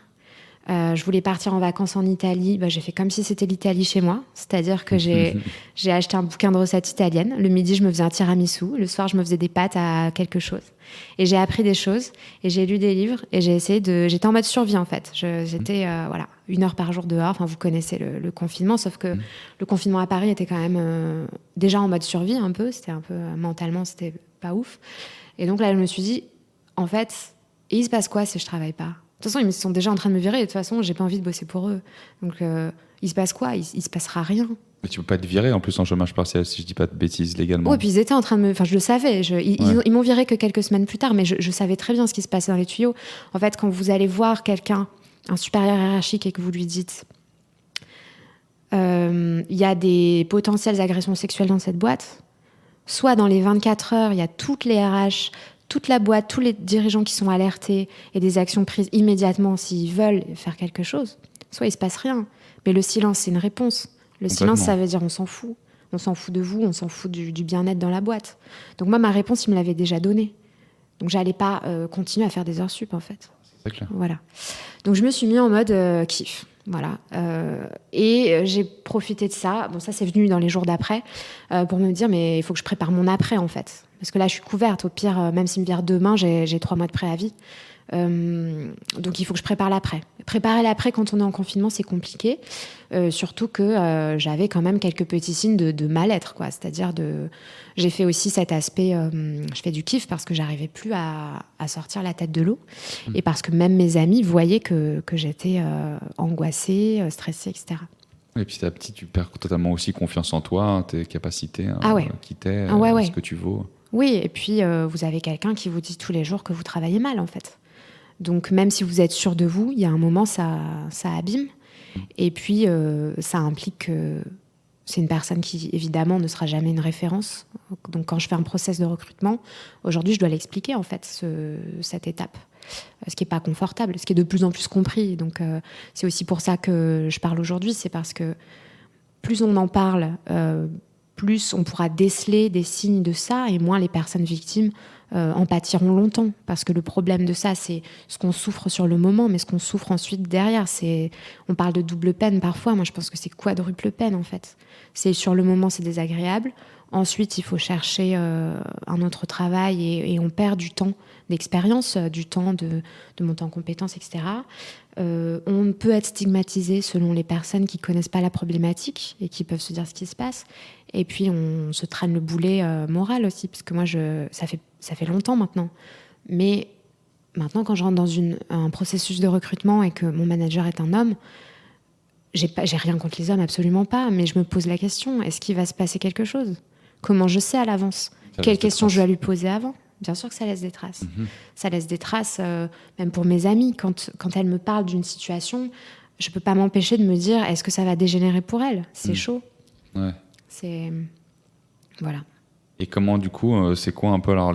Je voulais partir en vacances en Italie. J'ai fait comme si c'était l'Italie chez moi. C'est-à-dire que j'ai acheté un bouquin de recettes italiennes. Le midi, je me faisais un tiramisu. Le soir, je me faisais des pâtes à quelque chose. Et j'ai appris des choses. Et j'ai lu des livres. Et j'étais en mode survie, en fait. J'étais, 1 heure par jour dehors. Enfin, vous connaissez le confinement. Sauf que le confinement à Paris était quand même déjà en mode survie, un peu. C'était un peu, mentalement, c'était pas ouf. Et donc là, je me suis dit, en fait, il se passe quoi si je travaille pas? De toute façon, ils sont déjà en train de me virer. Et de toute façon, j'ai pas envie de bosser pour eux. Donc, il se passe quoi? Il se passera rien. Mais tu peux pas te virer en plus en chômage partiel, si je dis pas de bêtises, légalement. Oui, puis ils étaient en train de me... Enfin, je le savais. Ils m'ont viré que quelques semaines plus tard, mais je savais très bien ce qui se passait dans les tuyaux. En fait, quand vous allez voir quelqu'un, un supérieur hiérarchique, et que vous lui dites il y a des potentielles agressions sexuelles dans cette boîte, soit dans les 24 heures, il y a toutes les RH, toute la boîte, tous les dirigeants qui sont alertés et des actions prises immédiatement s'ils veulent faire quelque chose, soit il se passe rien. Mais le silence, c'est une réponse. Le silence, ça veut dire on s'en fout. On s'en fout de vous, on s'en fout du bien-être dans la boîte. Donc moi, ma réponse, il me l'avait déjà donnée. Donc j'allais pas continuer à faire des heures sup, en fait. C'est clair. Voilà. Donc je me suis mis en mode kiff. Voilà. Et j'ai profité de ça. Bon, ça, c'est venu dans les jours d'après pour me dire, mais il faut que je prépare mon après, en fait. Parce que là, je suis couverte. Au pire, même s'il me vire demain, j'ai 3 mois de préavis. Donc, il faut que je prépare l'après. Préparer l'après quand on est en confinement, c'est compliqué. Surtout que j'avais quand même quelques petits signes de mal-être, quoi. C'est-à-dire j'ai fait aussi cet aspect... je fais du kiff parce que j'arrivais plus à sortir la tête de l'eau. Et parce que même mes amis voyaient que j'étais angoissée, stressée, etc. Et petit à petit, tu perds totalement aussi confiance en toi, tes capacités, qui t'es, ce que tu vaux. Oui, et puis vous avez quelqu'un qui vous dit tous les jours que vous travaillez mal, en fait. Donc même si vous êtes sûr de vous, il y a un moment, ça abîme. Et puis, ça implique que c'est une personne qui, évidemment, ne sera jamais une référence. Donc quand je fais un process de recrutement, aujourd'hui, je dois l'expliquer, en fait, cette étape. Ce qui n'est pas confortable, ce qui est de plus en plus compris. Donc c'est aussi pour ça que je parle aujourd'hui. C'est parce que plus on en parle, plus on pourra déceler des signes de ça, et moins les personnes victimes en pâtiront longtemps. Parce que le problème de ça, c'est ce qu'on souffre sur le moment, mais ce qu'on souffre ensuite derrière. On parle de double peine parfois. Moi, je pense que c'est quadruple peine, en fait. Sur le moment, c'est désagréable. Ensuite, il faut chercher un autre travail et on perd du temps d'expérience, du temps de monter en compétences, etc. On peut être stigmatisé selon les personnes qui connaissent pas la problématique et qui peuvent se dire ce qui se passe. Et puis, on se traîne le boulet moral aussi, parce que moi, ça fait longtemps maintenant. Mais maintenant, quand je rentre dans un processus de recrutement et que mon manager est un homme, j'ai rien contre les hommes, absolument pas, mais je me pose la question, est-ce qu'il va se passer quelque chose ? Comment je sais à l'avance ? Quelles questions je dois lui poser avant ? Bien sûr que ça laisse des traces. Ça laisse des traces, même pour mes amis. Quand elles me parlent d'une situation, je ne peux pas m'empêcher de me dire, est-ce que ça va dégénérer pour elles ? C'est chaud. Ouais. Voilà. Et comment, du coup, c'est quoi un peu alors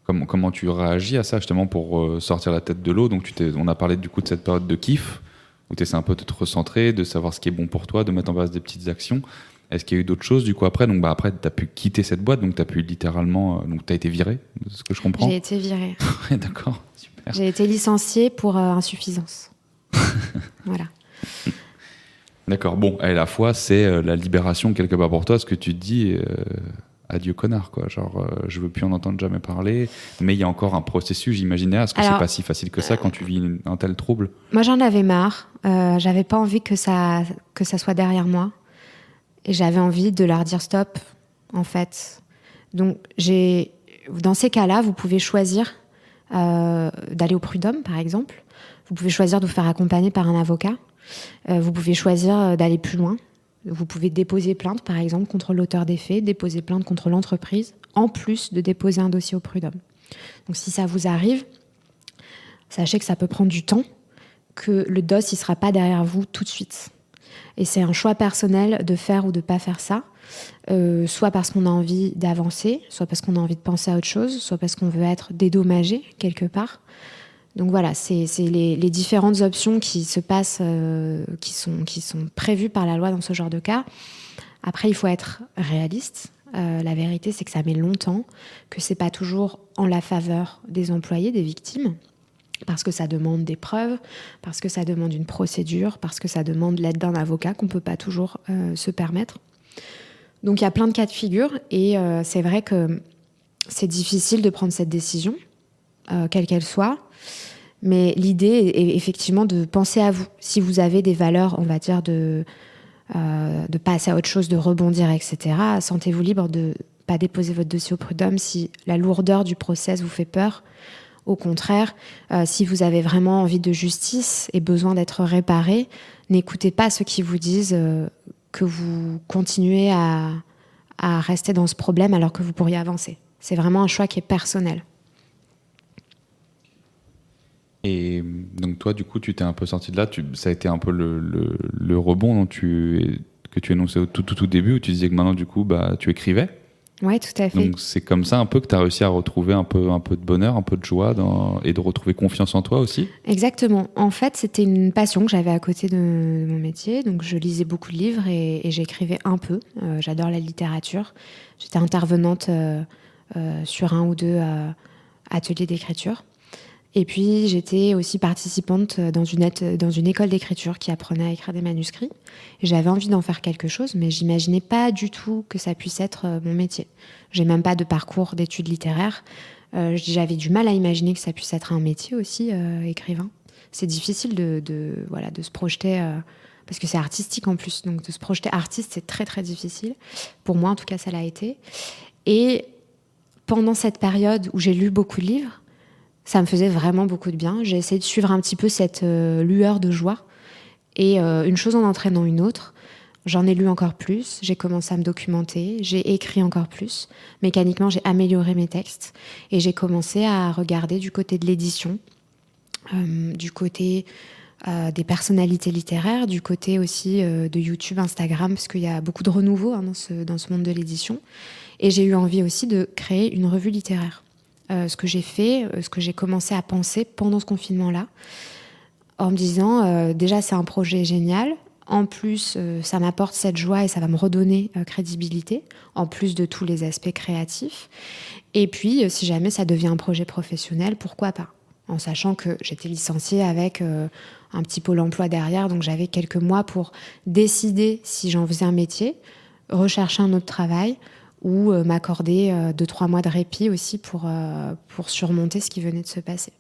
comment tu réagis à ça, justement, pour sortir la tête de l'eau ? Donc, on a parlé du coup de cette période de kiff, où tu essaies un peu de te recentrer, de savoir ce qui est bon pour toi, de mettre en place des petites actions. Est-ce qu'il y a eu d'autres choses, du coup, après ? Donc, après, tu as pu quitter cette boîte, donc tu as pu littéralement... donc, tu as été viré, de ce que je comprends ? J'ai été virée. Ouais, d'accord, super. J'ai été licenciée pour insuffisance. Voilà. D'accord, bon, et la foi, c'est la libération quelque part pour toi, ce que tu te dis... adieu connard, quoi. Genre, je veux plus en entendre jamais parler, mais il y a encore un processus, j'imaginais. Est-ce que c'est pas si facile que ça quand tu vis un tel trouble ? Moi, j'en avais marre. J'avais pas envie que ça soit derrière moi. Et j'avais envie de leur dire stop, en fait. Donc, dans ces cas-là, vous pouvez choisir d'aller au prud'homme, par exemple. Vous pouvez choisir de vous faire accompagner par un avocat. Vous pouvez choisir d'aller plus loin. Vous pouvez déposer plainte, par exemple, contre l'auteur des faits, déposer plainte contre l'entreprise, en plus de déposer un dossier au prud'homme. Donc, si ça vous arrive, sachez que ça peut prendre du temps, que le dossier ne sera pas derrière vous tout de suite. Et c'est un choix personnel de faire ou de ne pas faire ça, soit parce qu'on a envie d'avancer, soit parce qu'on a envie de penser à autre chose, soit parce qu'on veut être dédommagé quelque part. Donc voilà, c'est les différentes options qui se passent, qui sont prévues par la loi dans ce genre de cas. Après, il faut être réaliste. La vérité, c'est que ça met longtemps, que c'est pas toujours en la faveur des employés, des victimes, parce que ça demande des preuves, parce que ça demande une procédure, parce que ça demande l'aide d'un avocat qu'on peut pas toujours se permettre. Donc il y a plein de cas de figure et c'est vrai que c'est difficile de prendre cette décision, quelle qu'elle soit. Mais l'idée est effectivement de penser à vous. Si vous avez des valeurs, on va dire, de passer à autre chose, de rebondir, etc., sentez-vous libre de ne pas déposer votre dossier au prud'homme si la lourdeur du process vous fait peur. Au contraire, si vous avez vraiment envie de justice et besoin d'être réparé, n'écoutez pas ceux qui vous disent que vous continuez à rester dans ce problème alors que vous pourriez avancer. C'est vraiment un choix qui est personnel. Et donc toi, du coup, tu t'es un peu sorti de là. Ça a été un peu le rebond que tu énonçais au tout début, où tu disais que maintenant, du coup, tu écrivais. Oui, tout à fait. Donc c'est comme ça un peu que tu as réussi à retrouver un peu de bonheur, un peu de joie et de retrouver confiance en toi aussi. Exactement. En fait, c'était une passion que j'avais à côté de mon métier. Donc je lisais beaucoup de livres et j'écrivais un peu. J'adore la littérature. J'étais intervenante sur 1 ou 2 ateliers d'écriture. Et puis, j'étais aussi participante dans une école d'écriture qui apprenait à écrire des manuscrits. Et j'avais envie d'en faire quelque chose, mais j'imaginais pas du tout que ça puisse être mon métier. J'ai même pas de parcours d'études littéraires. J'avais du mal à imaginer que ça puisse être un métier aussi, écrivain. C'est difficile de se projeter, parce que c'est artistique en plus. Donc, de se projeter artiste, c'est très, très difficile. Pour moi, en tout cas, ça l'a été. Et pendant cette période où j'ai lu beaucoup de livres, ça me faisait vraiment beaucoup de bien. J'ai essayé de suivre un petit peu cette lueur de joie. Et une chose en entraînant une autre, j'en ai lu encore plus. J'ai commencé à me documenter. J'ai écrit encore plus. Mécaniquement, j'ai amélioré mes textes. Et j'ai commencé à regarder du côté de l'édition, du côté des personnalités littéraires, du côté aussi de YouTube, Instagram, parce qu'il y a beaucoup de renouveau dans ce monde de l'édition. Et j'ai eu envie aussi de créer une revue littéraire. Ce que j'ai fait, ce que j'ai commencé à penser pendant ce confinement-là, en me disant, déjà, c'est un projet génial. En plus, ça m'apporte cette joie et ça va me redonner crédibilité, en plus de tous les aspects créatifs. Et puis, si jamais ça devient un projet professionnel, pourquoi pas ? En sachant que j'étais licenciée avec un petit pôle emploi derrière, donc j'avais quelques mois pour décider si j'en faisais un métier. rechercher un autre travail ou m'accorder 2-3 mois de répit aussi pour surmonter ce qui venait de se passer.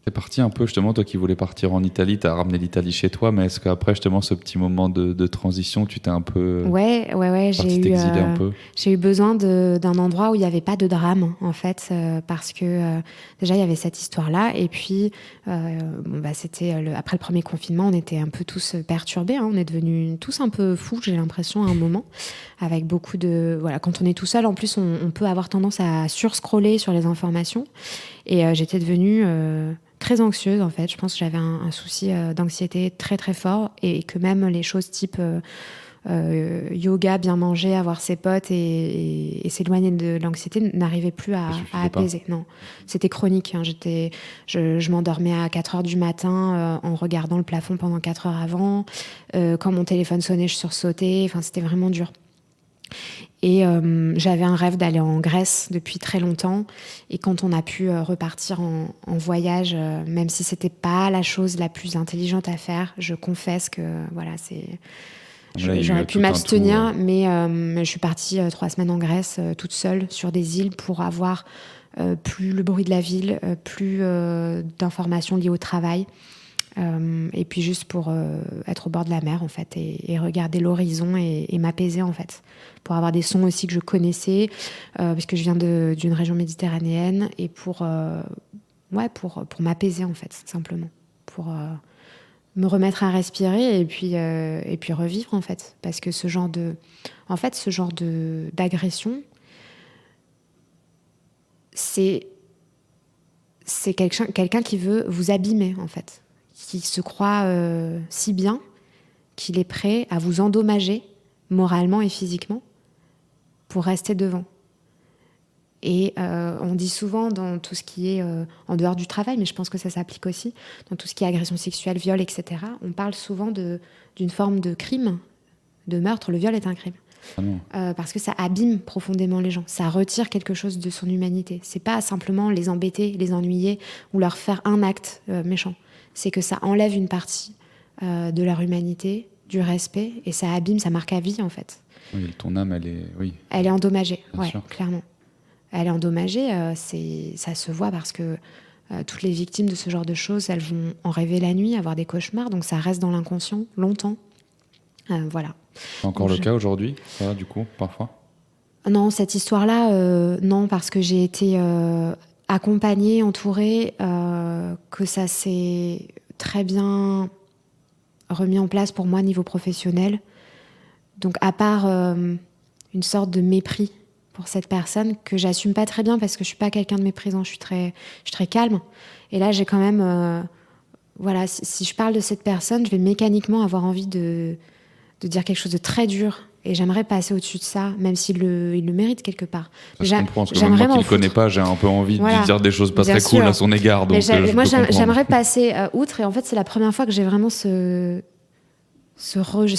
T'es parti un peu, justement, toi qui voulais partir en Italie, t'as ramené l'Italie chez toi, mais est-ce qu'après, justement, ce petit moment de transition, tu t'es un peu Ouais, parti t'exiler un peu? J'ai eu besoin d'un endroit où il n'y avait pas de drame, en fait, parce que déjà, il y avait cette histoire-là, et puis, c'était après le premier confinement, on était un peu tous perturbés, hein, on est devenus tous un peu fous, j'ai l'impression, à un moment, avec beaucoup de... Voilà, quand on est tout seul, en plus, on peut avoir tendance à surscroller sur les informations, et j'étais devenue... très anxieuse en fait, je pense que j'avais un souci d'anxiété très très fort et que même les choses type yoga, bien manger, avoir ses potes et s'éloigner de l'anxiété n'arrivaient plus à apaiser. Non, c'était chronique. Hein. Je m'endormais à 4h du matin en regardant le plafond pendant 4 heures avant. Quand mon téléphone sonnait, je sursautais. Enfin, c'était vraiment dur. Et j'avais un rêve d'aller en Grèce depuis très longtemps. Et quand on a pu repartir en voyage, même si c'était pas la chose la plus intelligente à faire, je confesse que voilà, j'aurais pu m'abstenir, mais je suis partie 3 semaines en Grèce toute seule sur des îles pour avoir plus le bruit de la ville, plus d'informations liées au travail. Et puis juste pour être au bord de la mer en fait et regarder l'horizon et m'apaiser en fait, pour avoir des sons aussi que je connaissais parce que je viens d'une région méditerranéenne et pour m'apaiser en fait simplement, pour me remettre à respirer et puis revivre en fait, parce que ce genre d'agression c'est quelqu'un qui veut vous abîmer en fait, qui se croit si bien qu'il est prêt à vous endommager moralement et physiquement pour rester devant. Et on dit souvent dans tout ce qui est en dehors du travail, mais je pense que ça s'applique aussi, dans tout ce qui est agression sexuelle, viol, etc., on parle souvent d'une forme de crime, de meurtre. Le viol est un crime. Parce que ça abîme profondément les gens, ça retire quelque chose de son humanité. C'est pas simplement les embêter, les ennuyer ou leur faire un acte méchant. C'est que ça enlève une partie de leur humanité, du respect, et ça abîme, ça marque à vie en fait. Oui, ton âme, elle est endommagée, ouais, clairement. Elle est endommagée, ça se voit parce que toutes les victimes de ce genre de choses, elles vont en rêver la nuit, avoir des cauchemars, donc ça reste dans l'inconscient longtemps. Voilà. C'est encore le cas aujourd'hui, ça, du coup, parfois? Non, cette histoire-là, non, parce que j'ai été accompagnée, entourée, que ça s'est très bien remis en place pour moi niveau professionnel. Donc, à part une sorte de mépris pour cette personne que j'assume pas très bien parce que je suis pas quelqu'un de méprisant, je suis très calme. Et là, j'ai quand même, voilà, si je parle de cette personne, je vais mécaniquement avoir envie de dire quelque chose de très dur. Et j'aimerais passer au-dessus de ça, même s'il le mérite quelque part. Je comprends, parce que même moi qui ne le connais pas, j'ai un peu envie de dire des choses pas très cool à son égard. Donc moi, j'aimerais passer outre. Et en fait, c'est la première fois que j'ai vraiment ce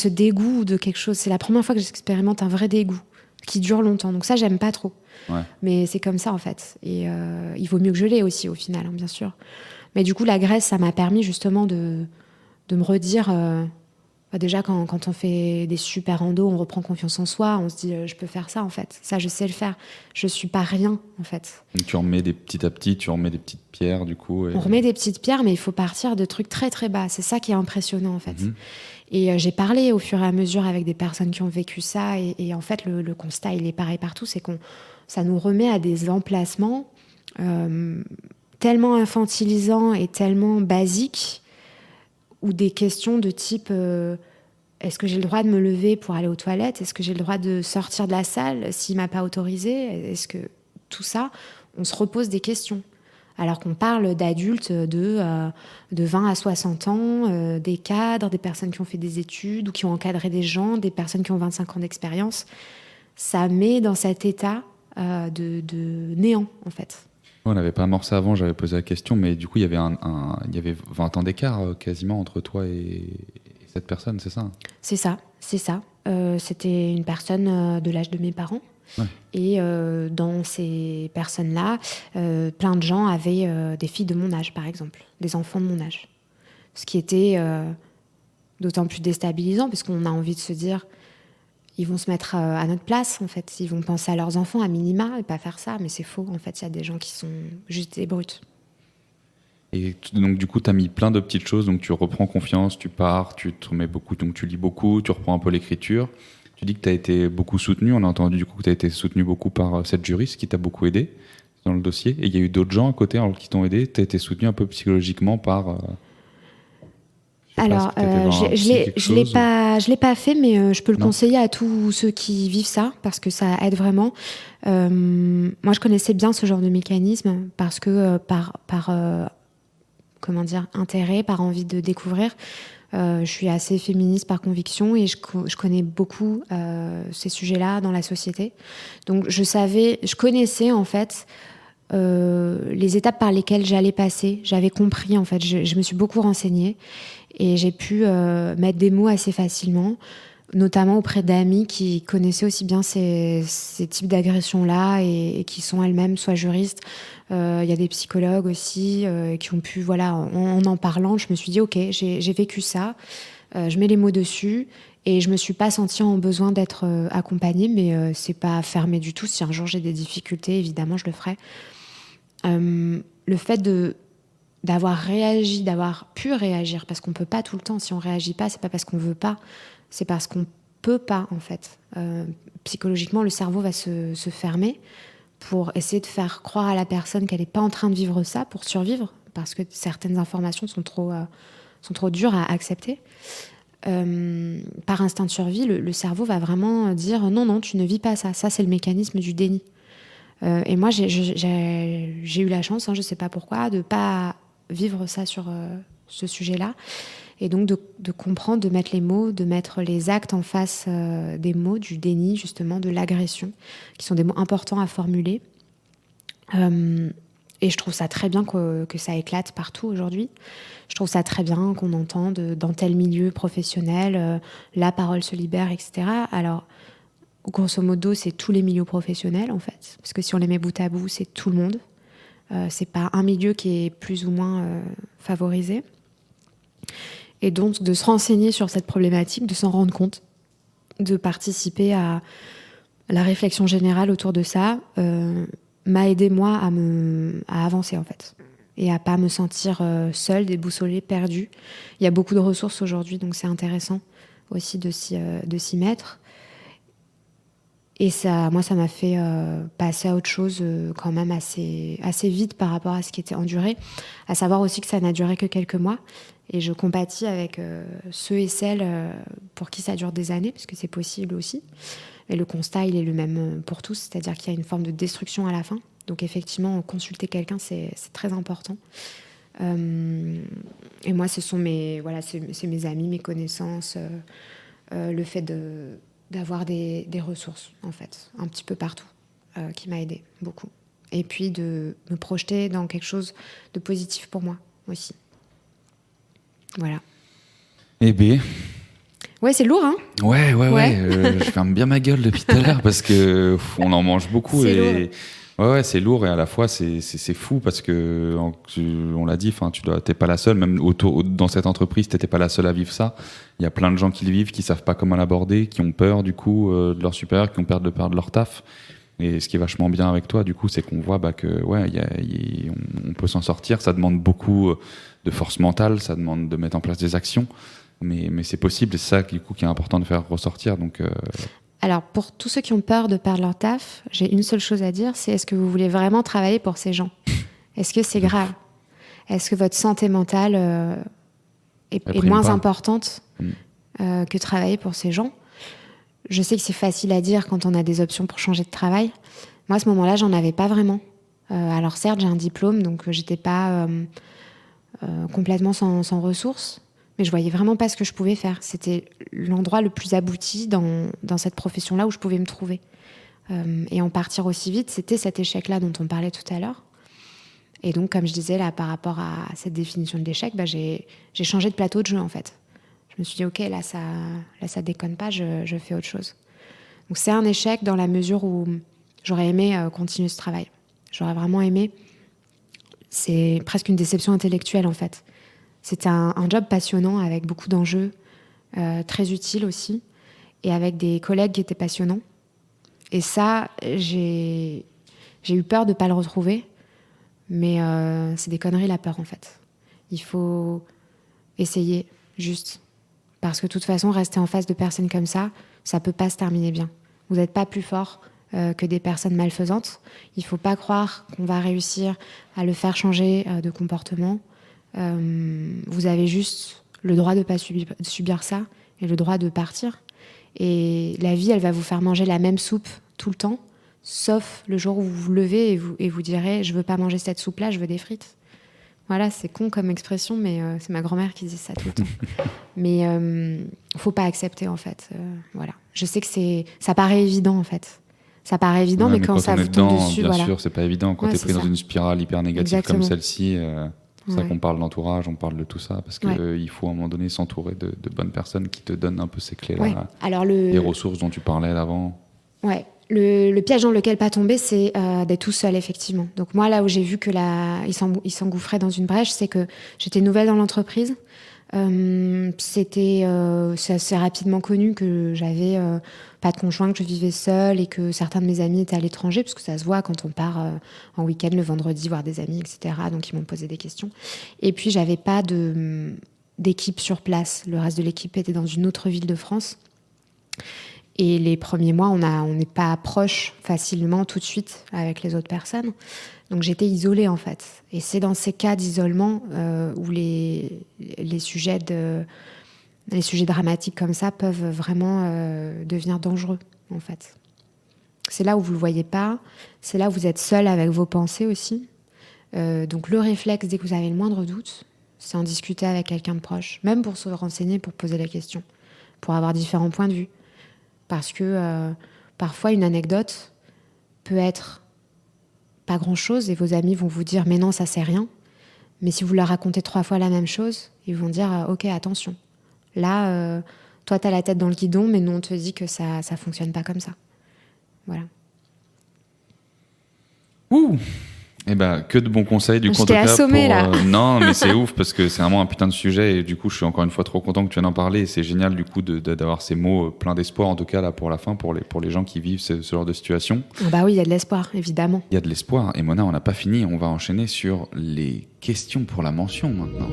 dégoût de quelque chose. C'est la première fois que j'expérimente un vrai dégoût qui dure longtemps. Donc ça, j'aime pas trop. Ouais. Mais c'est comme ça, en fait. Et il vaut mieux que je l'ai aussi, au final, hein, bien sûr. Mais du coup, la Grèce, ça m'a permis justement de me redire... déjà, quand on fait des super randos, on reprend confiance en soi, on se dit je peux faire ça en fait, ça je sais le faire, je suis pas rien en fait. Donc, tu remets petit à petit, tu remets des petites pierres du coup. On remet des petites pierres, mais il faut partir de trucs très très bas, c'est ça qui est impressionnant en fait. Mm-hmm. Et j'ai parlé au fur et à mesure avec des personnes qui ont vécu ça, et en fait le constat il est pareil partout, c'est ça nous remet à des emplacements tellement infantilisants et tellement basiques, ou des questions de type est-ce que j'ai le droit de me lever pour aller aux toilettes ? Est-ce que j'ai le droit de sortir de la salle s'il ne m'a pas autorisé ? Est-ce que tout ça, on se repose des questions. Alors qu'on parle d'adultes de 20 à 60 ans, des cadres, des personnes qui ont fait des études ou qui ont encadré des gens, des personnes qui ont 25 ans d'expérience. Ça met dans cet état de néant, en fait. On n'avait pas amorcé avant, j'avais posé la question, mais du coup, il y avait 20 ans d'écart quasiment entre toi et cette personne, c'est ça ? C'est ça. C'était une personne de l'âge de mes parents. Ouais. Et dans ces personnes-là, plein de gens avaient des filles de mon âge, par exemple, des enfants de mon âge. Ce qui était d'autant plus déstabilisant, parce qu'on a envie de se dire, ils vont se mettre à notre place, en fait. Ils vont penser à leurs enfants, à minima, et pas faire ça. Mais c'est faux. En fait, il y a des gens qui sont juste des brutes. Et donc, du coup, tu as mis plein de petites choses. Donc, tu reprends confiance, tu pars, tu te remets beaucoup. Donc, tu lis beaucoup, tu reprends un peu l'écriture. Tu dis que tu as été beaucoup soutenu. On a entendu, du coup, que tu as été soutenu beaucoup par cette juriste qui t'a beaucoup aidé dans le dossier. Et il y a eu d'autres gens à côté qui t'ont aidé. Tu as été soutenu un peu psychologiquement par. Alors, je l'ai pas fait, mais je peux le conseiller à tous ceux qui vivent ça, parce que ça aide vraiment. Moi, je connaissais bien ce genre de mécanisme, parce que comment dire, intérêt, par envie de découvrir, je suis assez féministe par conviction et je connais beaucoup ces sujets-là dans la société. Donc, je connaissais en fait les étapes par lesquelles j'allais passer. J'avais compris, en fait, je me suis beaucoup renseignée et j'ai pu mettre des mots assez facilement, notamment auprès d'amis qui connaissaient aussi bien ces types d'agressions-là et qui sont elles-mêmes soit juristes. Il y a des psychologues aussi qui ont pu, voilà, en parlant, je me suis dit, ok, j'ai vécu ça, je mets les mots dessus et je me suis pas sentie en besoin d'être accompagnée, mais c'est pas fermé du tout. Si un jour j'ai des difficultés, évidemment, je le ferai. Le fait d'avoir réagi, d'avoir pu réagir, parce qu'on peut pas tout le temps. Si on réagit pas, c'est pas parce qu'on veut pas, c'est parce qu'on peut pas, en fait. Psychologiquement, le cerveau va se fermer pour essayer de faire croire à la personne qu'elle n'est pas en train de vivre ça pour survivre, parce que certaines informations sont trop dures à accepter. Par instinct de survie, le cerveau va vraiment dire non, tu ne vis pas ça. Ça, c'est le mécanisme du déni. Et moi, j'ai eu la chance, je ne sais pas pourquoi, de ne pas vivre ça sur ce sujet-là. Et donc de comprendre, de mettre les mots, de mettre les actes en face des mots, du déni, justement, de l'agression, qui sont des mots importants à formuler. Et je trouve ça très bien que ça éclate partout aujourd'hui. Je trouve ça très bien qu'on entende dans tel milieu professionnel, la parole se libère, etc. Alors, grosso modo, c'est tous les milieux professionnels, en fait. Parce que si on les met bout à bout, c'est tout le monde. C'est pas un milieu qui est plus ou moins favorisé. Et donc, de se renseigner sur cette problématique, de s'en rendre compte, de participer à la réflexion générale autour de ça, m'a aidé, moi, à avancer, en fait. Et à pas me sentir seule, déboussolée, perdue. Il y a beaucoup de ressources aujourd'hui, donc c'est intéressant aussi de s'y mettre. Et ça, moi, ça m'a fait passer à autre chose quand même assez vite par rapport à ce qui était enduré. À savoir aussi que ça n'a duré que quelques mois. Et je compatis avec ceux et celles pour qui ça dure des années, parce que c'est possible aussi. Et le constat, il est le même pour tous, c'est-à-dire qu'il y a une forme de destruction à la fin. Donc effectivement, consulter quelqu'un, c'est très important. Et moi, ce sont mes amis, mes connaissances, le fait d'avoir des ressources, en fait, un petit peu partout, qui m'a aidée beaucoup. Et puis de me projeter dans quelque chose de positif pour moi aussi. Voilà. Eh bien... Ouais, c'est lourd, hein. Ouais. Je ferme bien ma gueule depuis tout à l'heure parce que on en mange beaucoup. C'est et lourd. ouais, c'est lourd et à la fois c'est fou parce que on l'a dit, enfin t'es pas la seule, même dans cette entreprise t'étais pas la seule à vivre ça. Il y a plein de gens qui le vivent, qui savent pas comment l'aborder, qui ont peur du coup de leur supérieur, qui ont peur de leur taf. Et ce qui est vachement bien avec toi, du coup, c'est qu'on voit que on peut s'en sortir. Ça demande beaucoup de force mentale, ça demande de mettre en place des actions. Mais c'est possible, et c'est ça du coup, qui est important de faire ressortir. Donc, Alors, pour tous ceux qui ont peur de perdre leur taf, j'ai une seule chose à dire, c'est est-ce que vous voulez vraiment travailler pour ces gens ? Est-ce que c'est grave ? Est-ce que votre santé mentale est moins importante que travailler pour ces gens ? Je sais que c'est facile à dire quand on a des options pour changer de travail. Moi, à ce moment-là, j'en avais pas vraiment. Alors certes, j'ai un diplôme, donc j'étais pas complètement sans ressources. Mais je voyais vraiment pas ce que je pouvais faire. C'était l'endroit le plus abouti dans cette profession-là où je pouvais me trouver. Et en partir aussi vite, c'était cet échec-là dont on parlait tout à l'heure. Et donc, comme je disais, là, par rapport à cette définition de l'échec, j'ai changé de plateau de jeu, en fait. Je me suis dit, OK, là, ça déconne pas, je fais autre chose. Donc, c'est un échec dans la mesure où j'aurais aimé continuer ce travail. J'aurais vraiment aimé. C'est presque une déception intellectuelle, en fait. C'était un job passionnant avec beaucoup d'enjeux, très utile aussi. et avec des collègues qui étaient passionnants. Et ça, j'ai eu peur de ne pas le retrouver. Mais c'est des conneries, la peur, en fait. Il faut essayer, juste. Parce que de toute façon, rester en face de personnes comme ça ne peut pas se terminer bien. Vous n'êtes pas plus fort que des personnes malfaisantes. Il ne faut pas croire qu'on va réussir à le faire changer de comportement. Vous avez juste le droit de ne pas subir ça et le droit de partir. Et la vie, elle va vous faire manger la même soupe tout le temps, sauf le jour où vous vous levez et vous direz « je veux pas manger cette soupe-là, je veux des frites ». Voilà, c'est con comme expression, mais c'est ma grand-mère qui disait ça tout le temps. Mais faut pas accepter, en fait. Voilà. Je sais que ça paraît évident, en fait. Ça paraît évident, mais quand ça vous tombe dessus, bien sûr, c'est pas évident. Quand t'es pris dans une spirale hyper négative comme celle-ci, c'est ça qu'on parle d'entourage, on parle de tout ça, parce qu'il faut à un moment donné s'entourer de bonnes personnes qui te donnent un peu ces clés-là, les ressources dont tu parlais avant. Ouais. Le piège dans lequel pas tomber, c'est d'être tout seul, effectivement. Donc moi, là où j'ai vu que il s'engouffrait dans une brèche, c'est que j'étais nouvelle dans l'entreprise. C'est assez rapidement connu que j'avais pas de conjoint, que je vivais seule et que certains de mes amis étaient à l'étranger, parce que ça se voit quand on part en week-end le vendredi voir des amis, etc. Donc ils m'ont posé des questions. Et puis j'avais pas d'équipe sur place. Le reste de l'équipe était dans une autre ville de France. Et les premiers mois, on n'est pas proche facilement tout de suite avec les autres personnes. Donc j'étais isolée, en fait. Et c'est dans ces cas d'isolement où les sujets dramatiques comme ça peuvent vraiment devenir dangereux, en fait. C'est là où vous ne le voyez pas. C'est là où vous êtes seul avec vos pensées aussi. Donc le réflexe, dès que vous avez le moindre doute, c'est en discuter avec quelqu'un de proche. Même pour se renseigner, pour poser la question. Pour avoir différents points de vue. Parce que parfois, une anecdote peut être pas grand-chose et vos amis vont vous dire « mais non, ça c'est rien ». Mais si vous leur racontez 3 fois la même chose, ils vont dire « ok, attention, là, toi t'as la tête dans le guidon, mais nous on te dit que ça fonctionne pas comme ça ». Voilà. Ouh. Eh ben, que de bons conseils du coup. Je t'ai assommé là. Non, mais c'est ouf parce que c'est vraiment un putain de sujet et du coup, je suis encore une fois trop content que tu viennes en parler. Et c'est génial du coup d'avoir ces mots pleins d'espoir en tout cas là pour la fin, pour les gens qui vivent ce genre de situation. Bah oui, il y a de l'espoir, évidemment. Il y a de l'espoir. Et Mona, on n'a pas fini. On va enchaîner sur les questions pour la mention maintenant.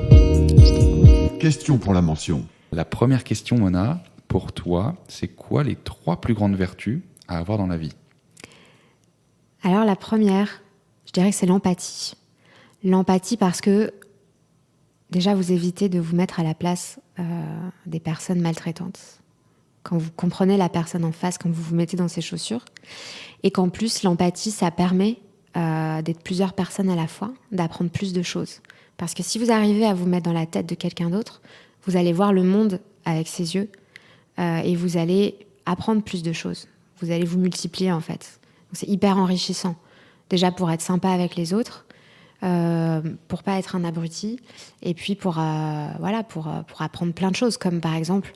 Questions pour la mention. La première question, Mona, pour toi, c'est quoi les 3 plus grandes vertus à avoir dans la vie ? Alors la première, je dirais que c'est l'empathie. L'empathie parce que, déjà, vous évitez de vous mettre à la place des personnes maltraitantes. Quand vous comprenez la personne en face, quand vous vous mettez dans ses chaussures. Et qu'en plus, l'empathie, ça permet d'être plusieurs personnes à la fois, d'apprendre plus de choses. Parce que si vous arrivez à vous mettre dans la tête de quelqu'un d'autre, vous allez voir le monde avec ses yeux et vous allez apprendre plus de choses. Vous allez vous multiplier, en fait. Donc, c'est hyper enrichissant. Déjà pour être sympa avec les autres, pour pas être un abruti, et puis pour apprendre plein de choses, comme par exemple,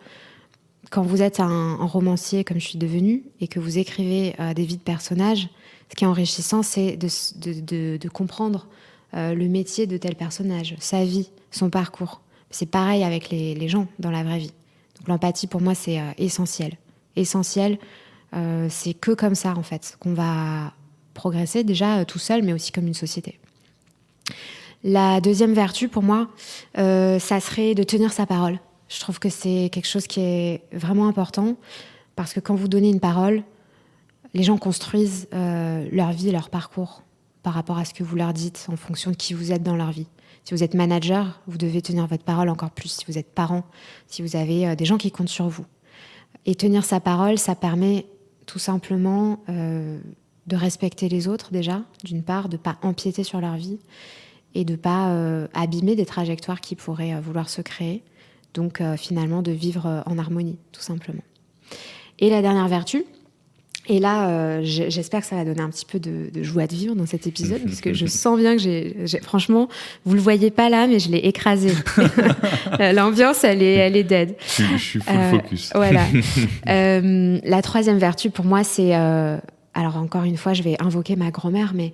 quand vous êtes un romancier comme je suis devenue, et que vous écrivez des vies de personnages, ce qui est enrichissant, c'est de comprendre le métier de tel personnage, sa vie, son parcours. C'est pareil avec les gens dans la vraie vie. Donc l'empathie, pour moi, c'est essentiel. Essentiel, c'est que comme ça, en fait, qu'on va progresser déjà tout seul, mais aussi comme une société. La deuxième vertu, pour moi, ça serait de tenir sa parole. Je trouve que c'est quelque chose qui est vraiment important, parce que quand vous donnez une parole, les gens construisent leur vie et leur parcours par rapport à ce que vous leur dites, en fonction de qui vous êtes dans leur vie. Si vous êtes manager, vous devez tenir votre parole encore plus. Si vous êtes parent, si vous avez des gens qui comptent sur vous. Et tenir sa parole, ça permet tout simplement de respecter les autres déjà, d'une part, de ne pas empiéter sur leur vie et de ne pas abîmer des trajectoires qui pourraient vouloir se créer. Donc finalement de vivre en harmonie, tout simplement. Et la dernière vertu, et là j'espère que ça va donner un petit peu de joie de vivre dans cet épisode, parce que je sens bien que franchement, vous le voyez pas là, mais je l'ai écrasé. L'ambiance, elle est dead. Je suis full focus. Voilà. La troisième vertu pour moi, c'est... alors encore une fois, je vais invoquer ma grand-mère, mais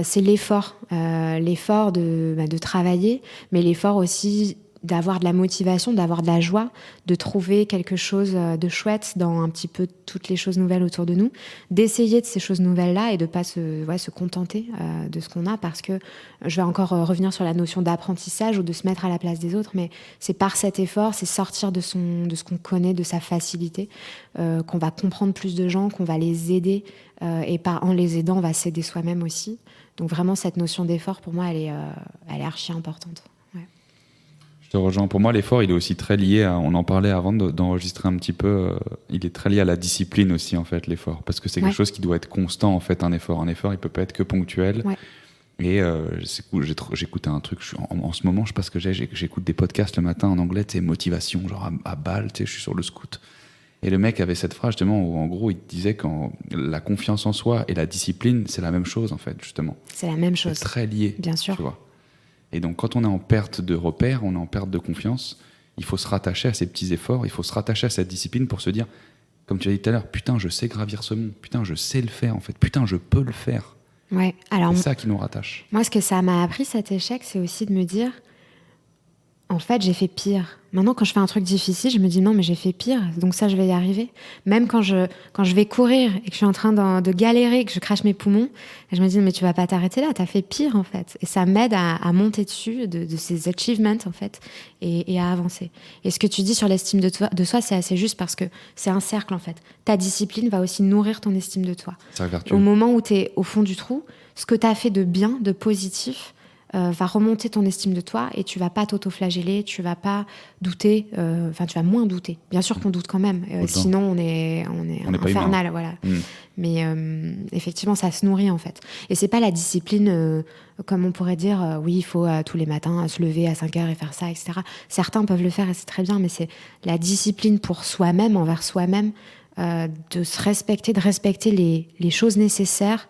c'est l'effort. L'effort de travailler, mais l'effort aussi d'avoir de la motivation, d'avoir de la joie, de trouver quelque chose de chouette dans un petit peu toutes les choses nouvelles autour de nous, d'essayer de ces choses nouvelles-là et de pas se contenter de ce qu'on a, parce que je vais encore revenir sur la notion d'apprentissage ou de se mettre à la place des autres, mais c'est par cet effort, c'est sortir de ce qu'on connaît, de sa facilité, qu'on va comprendre plus de gens, qu'on va les aider, et en les aidant, on va s'aider soi-même aussi. Donc vraiment, cette notion d'effort, pour moi, elle est archi importante. Je te rejoins. Pour moi, l'effort, il est aussi très lié on en parlait avant d'enregistrer un petit peu, il est très lié à la discipline aussi, en fait, l'effort. Parce que c'est quelque chose qui doit être constant, en fait, un effort. Un effort, il peut pas être que ponctuel. Ouais. Et c'est cool, j'écoute un truc, en ce moment, je sais pas ce que j'écoute des podcasts le matin en anglais, tu sais, motivation, genre à balle, tu sais, je suis sur le scout. Et le mec avait cette phrase, justement, où en gros, il disait que la confiance en soi et la discipline, c'est la même chose, en fait, justement. C'est la même chose. C'est très lié. Bien sûr. Tu vois. Et donc, quand on est en perte de repères, on est en perte de confiance, il faut se rattacher à ces petits efforts, il faut se rattacher à cette discipline pour se dire, comme tu as dit tout à l'heure, putain, je sais gravir ce mont, putain, je sais le faire, en fait, putain, je peux le faire. Ouais, alors, c'est ça qui nous rattache. Moi, ce que ça m'a appris, cet échec, c'est aussi de me dire, en fait, j'ai fait pire. Maintenant, quand je fais un truc difficile, je me dis non, mais j'ai fait pire, donc ça, je vais y arriver. Même quand je vais courir et que je suis en train de galérer, que je crache mes poumons, je me dis mais tu vas pas t'arrêter là, t'as fait pire en fait. Et ça m'aide à monter dessus de ces achievements en fait et à avancer. Et ce que tu dis sur l'estime de soi, c'est assez juste parce que c'est un cercle en fait. Ta discipline va aussi nourrir ton estime de toi. C'est vertueux. Au moment où t'es au fond du trou, ce que t'as fait de bien, de positif, va remonter ton estime de toi et tu vas pas t'auto-flageller, tu vas pas douter, tu vas moins douter. Bien sûr qu'on doute quand même, sinon on est infernal, voilà. Mais effectivement, ça se nourrit en fait. Et c'est pas la discipline, comme on pourrait dire, oui, il faut tous les matins se lever à 5h et faire ça, etc. Certains peuvent le faire et c'est très bien, mais c'est la discipline pour soi-même, envers soi-même, de se respecter, de respecter les choses nécessaires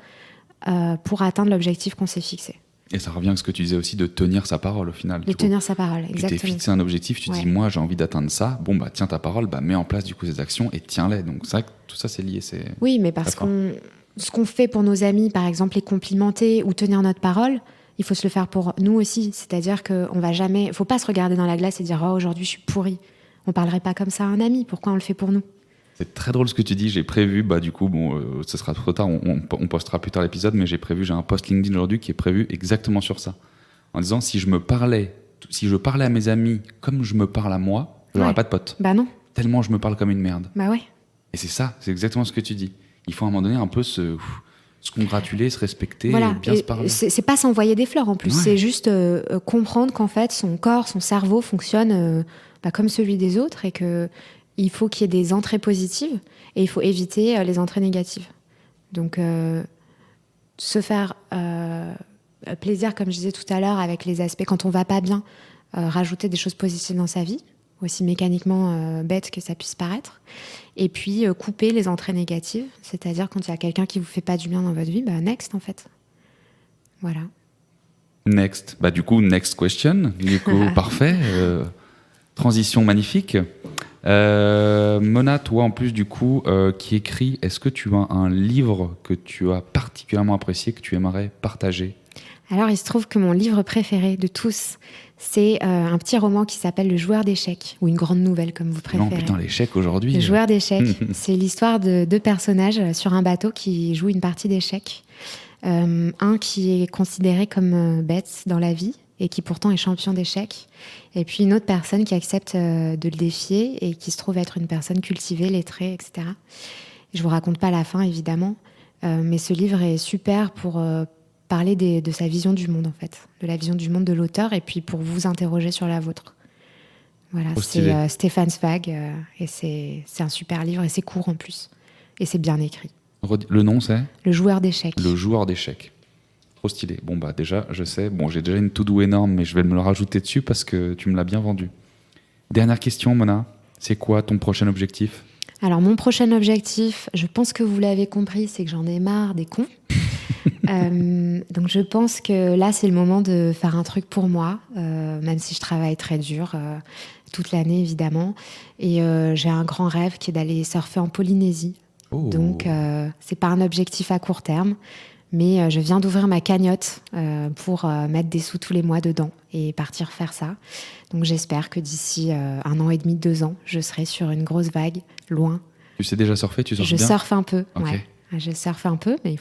pour atteindre l'objectif qu'on s'est fixé. Et ça revient à ce que tu disais aussi de tenir sa parole au final. De tenir sa parole, exactement. Tu t'es fixé un objectif, tu dis moi j'ai envie d'atteindre ça, bon bah tiens ta parole, bah mets en place du coup ces actions et tiens-les. Donc c'est vrai que tout ça c'est lié. Oui, mais parce que ce qu'on fait pour nos amis, par exemple les complimenter ou tenir notre parole, il faut se le faire pour nous aussi. C'est-à-dire qu'on va jamais, faut pas se regarder dans la glace et dire oh aujourd'hui je suis pourri. On parlerait pas comme ça à un ami. Pourquoi on le fait pour nous? C'est très drôle ce que tu dis. J'ai prévu, du coup, ce sera trop tard, on postera plus tard l'épisode, mais j'ai un post LinkedIn aujourd'hui qui est prévu exactement sur ça. En disant, si je parlais à mes amis comme je me parle à moi, je n'aurais pas de potes. Bah non. Tellement je me parle comme une merde. Bah ouais. Et c'est ça, c'est exactement ce que tu dis. Il faut à un moment donné un peu se congratuler, se respecter, voilà. bien se parler. C'est pas s'envoyer des fleurs en plus, c'est juste comprendre qu'en fait, son corps, son cerveau fonctionne comme celui des autres et que il faut qu'il y ait des entrées positives et il faut éviter les entrées négatives. Donc, se faire plaisir, comme je disais tout à l'heure, avec les aspects, quand on va pas bien, rajouter des choses positives dans sa vie, aussi mécaniquement bête que ça puisse paraître. Et puis, couper les entrées négatives, c'est-à-dire quand il y a quelqu'un qui vous fait pas du bien dans votre vie, next en fait. Voilà. Next. Du coup, next question. Du coup, parfait. Transition magnifique. Mona, toi en plus du coup, qui écrit, est-ce que tu as un livre que tu as particulièrement apprécié, que tu aimerais partager? Alors il se trouve que mon livre préféré de tous, c'est un petit roman qui s'appelle Le Joueur d'échecs, ou une grande nouvelle comme vous préférez. Non putain, l'échec aujourd'hui. Le Joueur d'échecs, c'est l'histoire de deux personnages sur un bateau qui jouent une partie d'échecs. Un qui est considéré comme bête dans la vie, et qui pourtant est champion d'échecs. Et puis une autre personne qui accepte de le défier et qui se trouve être une personne cultivée, lettrée, etc. Je vous raconte pas la fin, évidemment, mais ce livre est super pour parler de sa vision du monde, en fait, de la vision du monde de l'auteur, et puis pour vous interroger sur la vôtre. Voilà, c'est Stéphane Zweig, et c'est un super livre, et c'est court en plus, et c'est bien écrit. Le nom, c'est ? Le Joueur d'échecs. Le Joueur d'échecs. Trop stylé. Bon, déjà, je sais. Bon, j'ai déjà une to-do énorme, mais je vais me le rajouter dessus parce que tu me l'as bien vendu. Dernière question, Mona. C'est quoi ton prochain objectif ? Alors, mon prochain objectif, je pense que vous l'avez compris, c'est que j'en ai marre des cons. Donc, je pense que là, c'est le moment de faire un truc pour moi, même si je travaille très dur toute l'année, évidemment. Et j'ai un grand rêve qui est d'aller surfer en Polynésie. Oh. Donc, c'est pas un objectif à court terme. Mais je viens d'ouvrir ma cagnotte pour mettre des sous tous les mois dedans et partir faire ça. Donc j'espère que d'ici 1 an et demi, 2 ans, je serai sur une grosse vague, loin. Tu sais déjà surfer? Tu surfes bien? Je surfe un peu, okay. Ouais. Je surfe un peu, mais il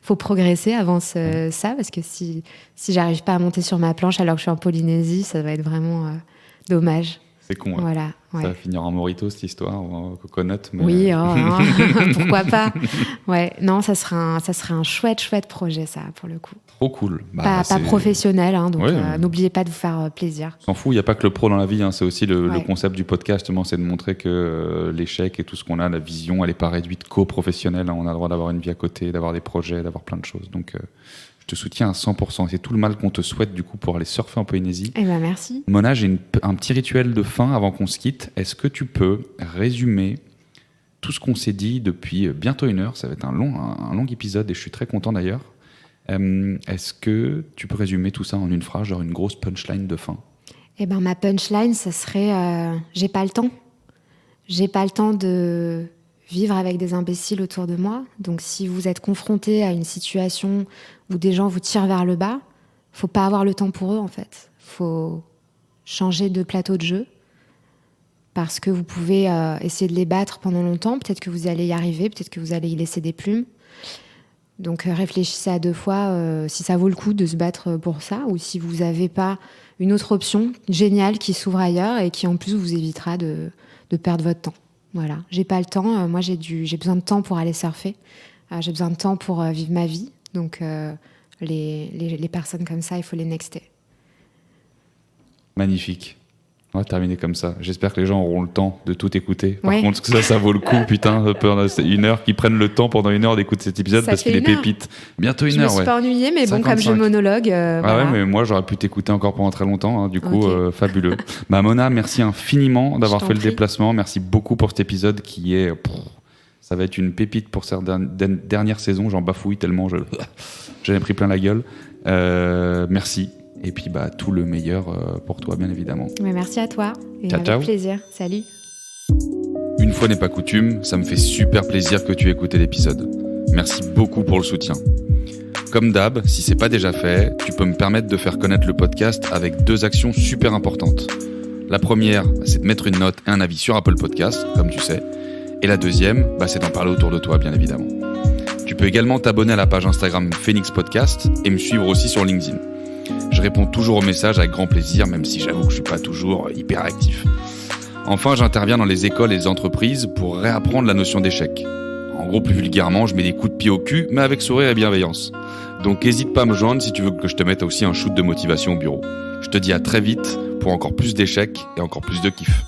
faut progresser avant ça, parce que si j'arrive pas à monter sur ma planche alors que je suis en Polynésie, ça va être vraiment dommage. C'est con. Voilà, ouais. Ça va finir en mojito, cette histoire, ou en coconut. Mais... Oui, pourquoi pas. Ouais, non, ça serait un chouette projet, ça, pour le coup. Trop cool. Pas professionnel, hein, donc n'oubliez pas de vous faire plaisir. S'en fout, il n'y a pas que le pro dans la vie, hein, c'est aussi le concept du podcast, justement, c'est de montrer que l'échec et tout ce qu'on a, la vision, elle n'est pas réduite qu'au professionnel. Hein, on a le droit d'avoir une vie à côté, d'avoir des projets, d'avoir plein de choses. Donc, je te soutiens à 100%. C'est tout le mal qu'on te souhaite, du coup, pour aller surfer en Polynésie. Eh ben, merci. Mona, j'ai un petit rituel de fin avant qu'on se quitte. Est-ce que tu peux résumer tout ce qu'on s'est dit depuis bientôt 1 heure? Ça va être un long épisode et je suis très content d'ailleurs. Est-ce que tu peux résumer tout ça en une phrase, genre une grosse punchline de fin? Eh ben, ma punchline, ça serait j'ai pas le temps. J'ai pas le temps de vivre avec des imbéciles autour de moi. Donc, si vous êtes confronté à une situation où des gens vous tirent vers le bas, faut pas avoir le temps pour eux, en fait. Faut changer de plateau de jeu parce que vous pouvez essayer de les battre pendant longtemps. Peut-être que vous allez y arriver, peut-être que vous allez y laisser des plumes. Donc, réfléchissez à 2 fois si ça vaut le coup de se battre pour ça ou si vous n'avez pas une autre option géniale qui s'ouvre ailleurs et qui, en plus, vous évitera de perdre votre temps. Voilà, j'ai pas le temps. Moi, j'ai besoin de temps pour aller surfer. J'ai besoin de temps pour vivre ma vie. Donc, les personnes comme ça, il faut les nexter. Magnifique. On va terminer comme ça. J'espère que les gens auront le temps de tout écouter. Par contre, ça vaut le coup. Putain, c'est 1 heure, qu'ils prennent le temps pendant 1 heure d'écouter cet épisode parce qu'il est pépite. Bientôt 1 heure, Je me suis pas ennuyée, mais 55. Bon, comme je monologue. Voilà. Ouais, mais moi, j'aurais pu t'écouter encore pendant très longtemps. Hein, du coup, fabuleux. Mona, merci infiniment d'avoir fait le déplacement. Merci beaucoup pour cet épisode qui est... ça va être une pépite pour cette dernière saison. J'en bafouille tellement j'en ai pris plein la gueule. Merci. Et puis, tout le meilleur pour toi, bien évidemment. Mais merci à toi. Et ciao, avec plaisir. Salut. Une fois n'est pas coutume, ça me fait super plaisir que tu aies écouté l'épisode. Merci beaucoup pour le soutien. Comme d'hab, si c'est pas déjà fait, tu peux me permettre de faire connaître le podcast avec 2 actions super importantes. La première, c'est de mettre une note et un avis sur Apple Podcast, comme tu sais. Et la deuxième, c'est d'en parler autour de toi, bien évidemment. Tu peux également t'abonner à la page Instagram Phoenix Podcast et me suivre aussi sur LinkedIn. Je réponds toujours aux messages avec grand plaisir, même si j'avoue que je suis pas toujours hyper actif. Enfin, j'interviens dans les écoles et les entreprises pour réapprendre la notion d'échec. En gros, plus vulgairement, je mets des coups de pied au cul, mais avec sourire et bienveillance. Donc n'hésite pas à me joindre si tu veux que je te mette aussi un shoot de motivation au bureau. Je te dis à très vite pour encore plus d'échecs et encore plus de kiff.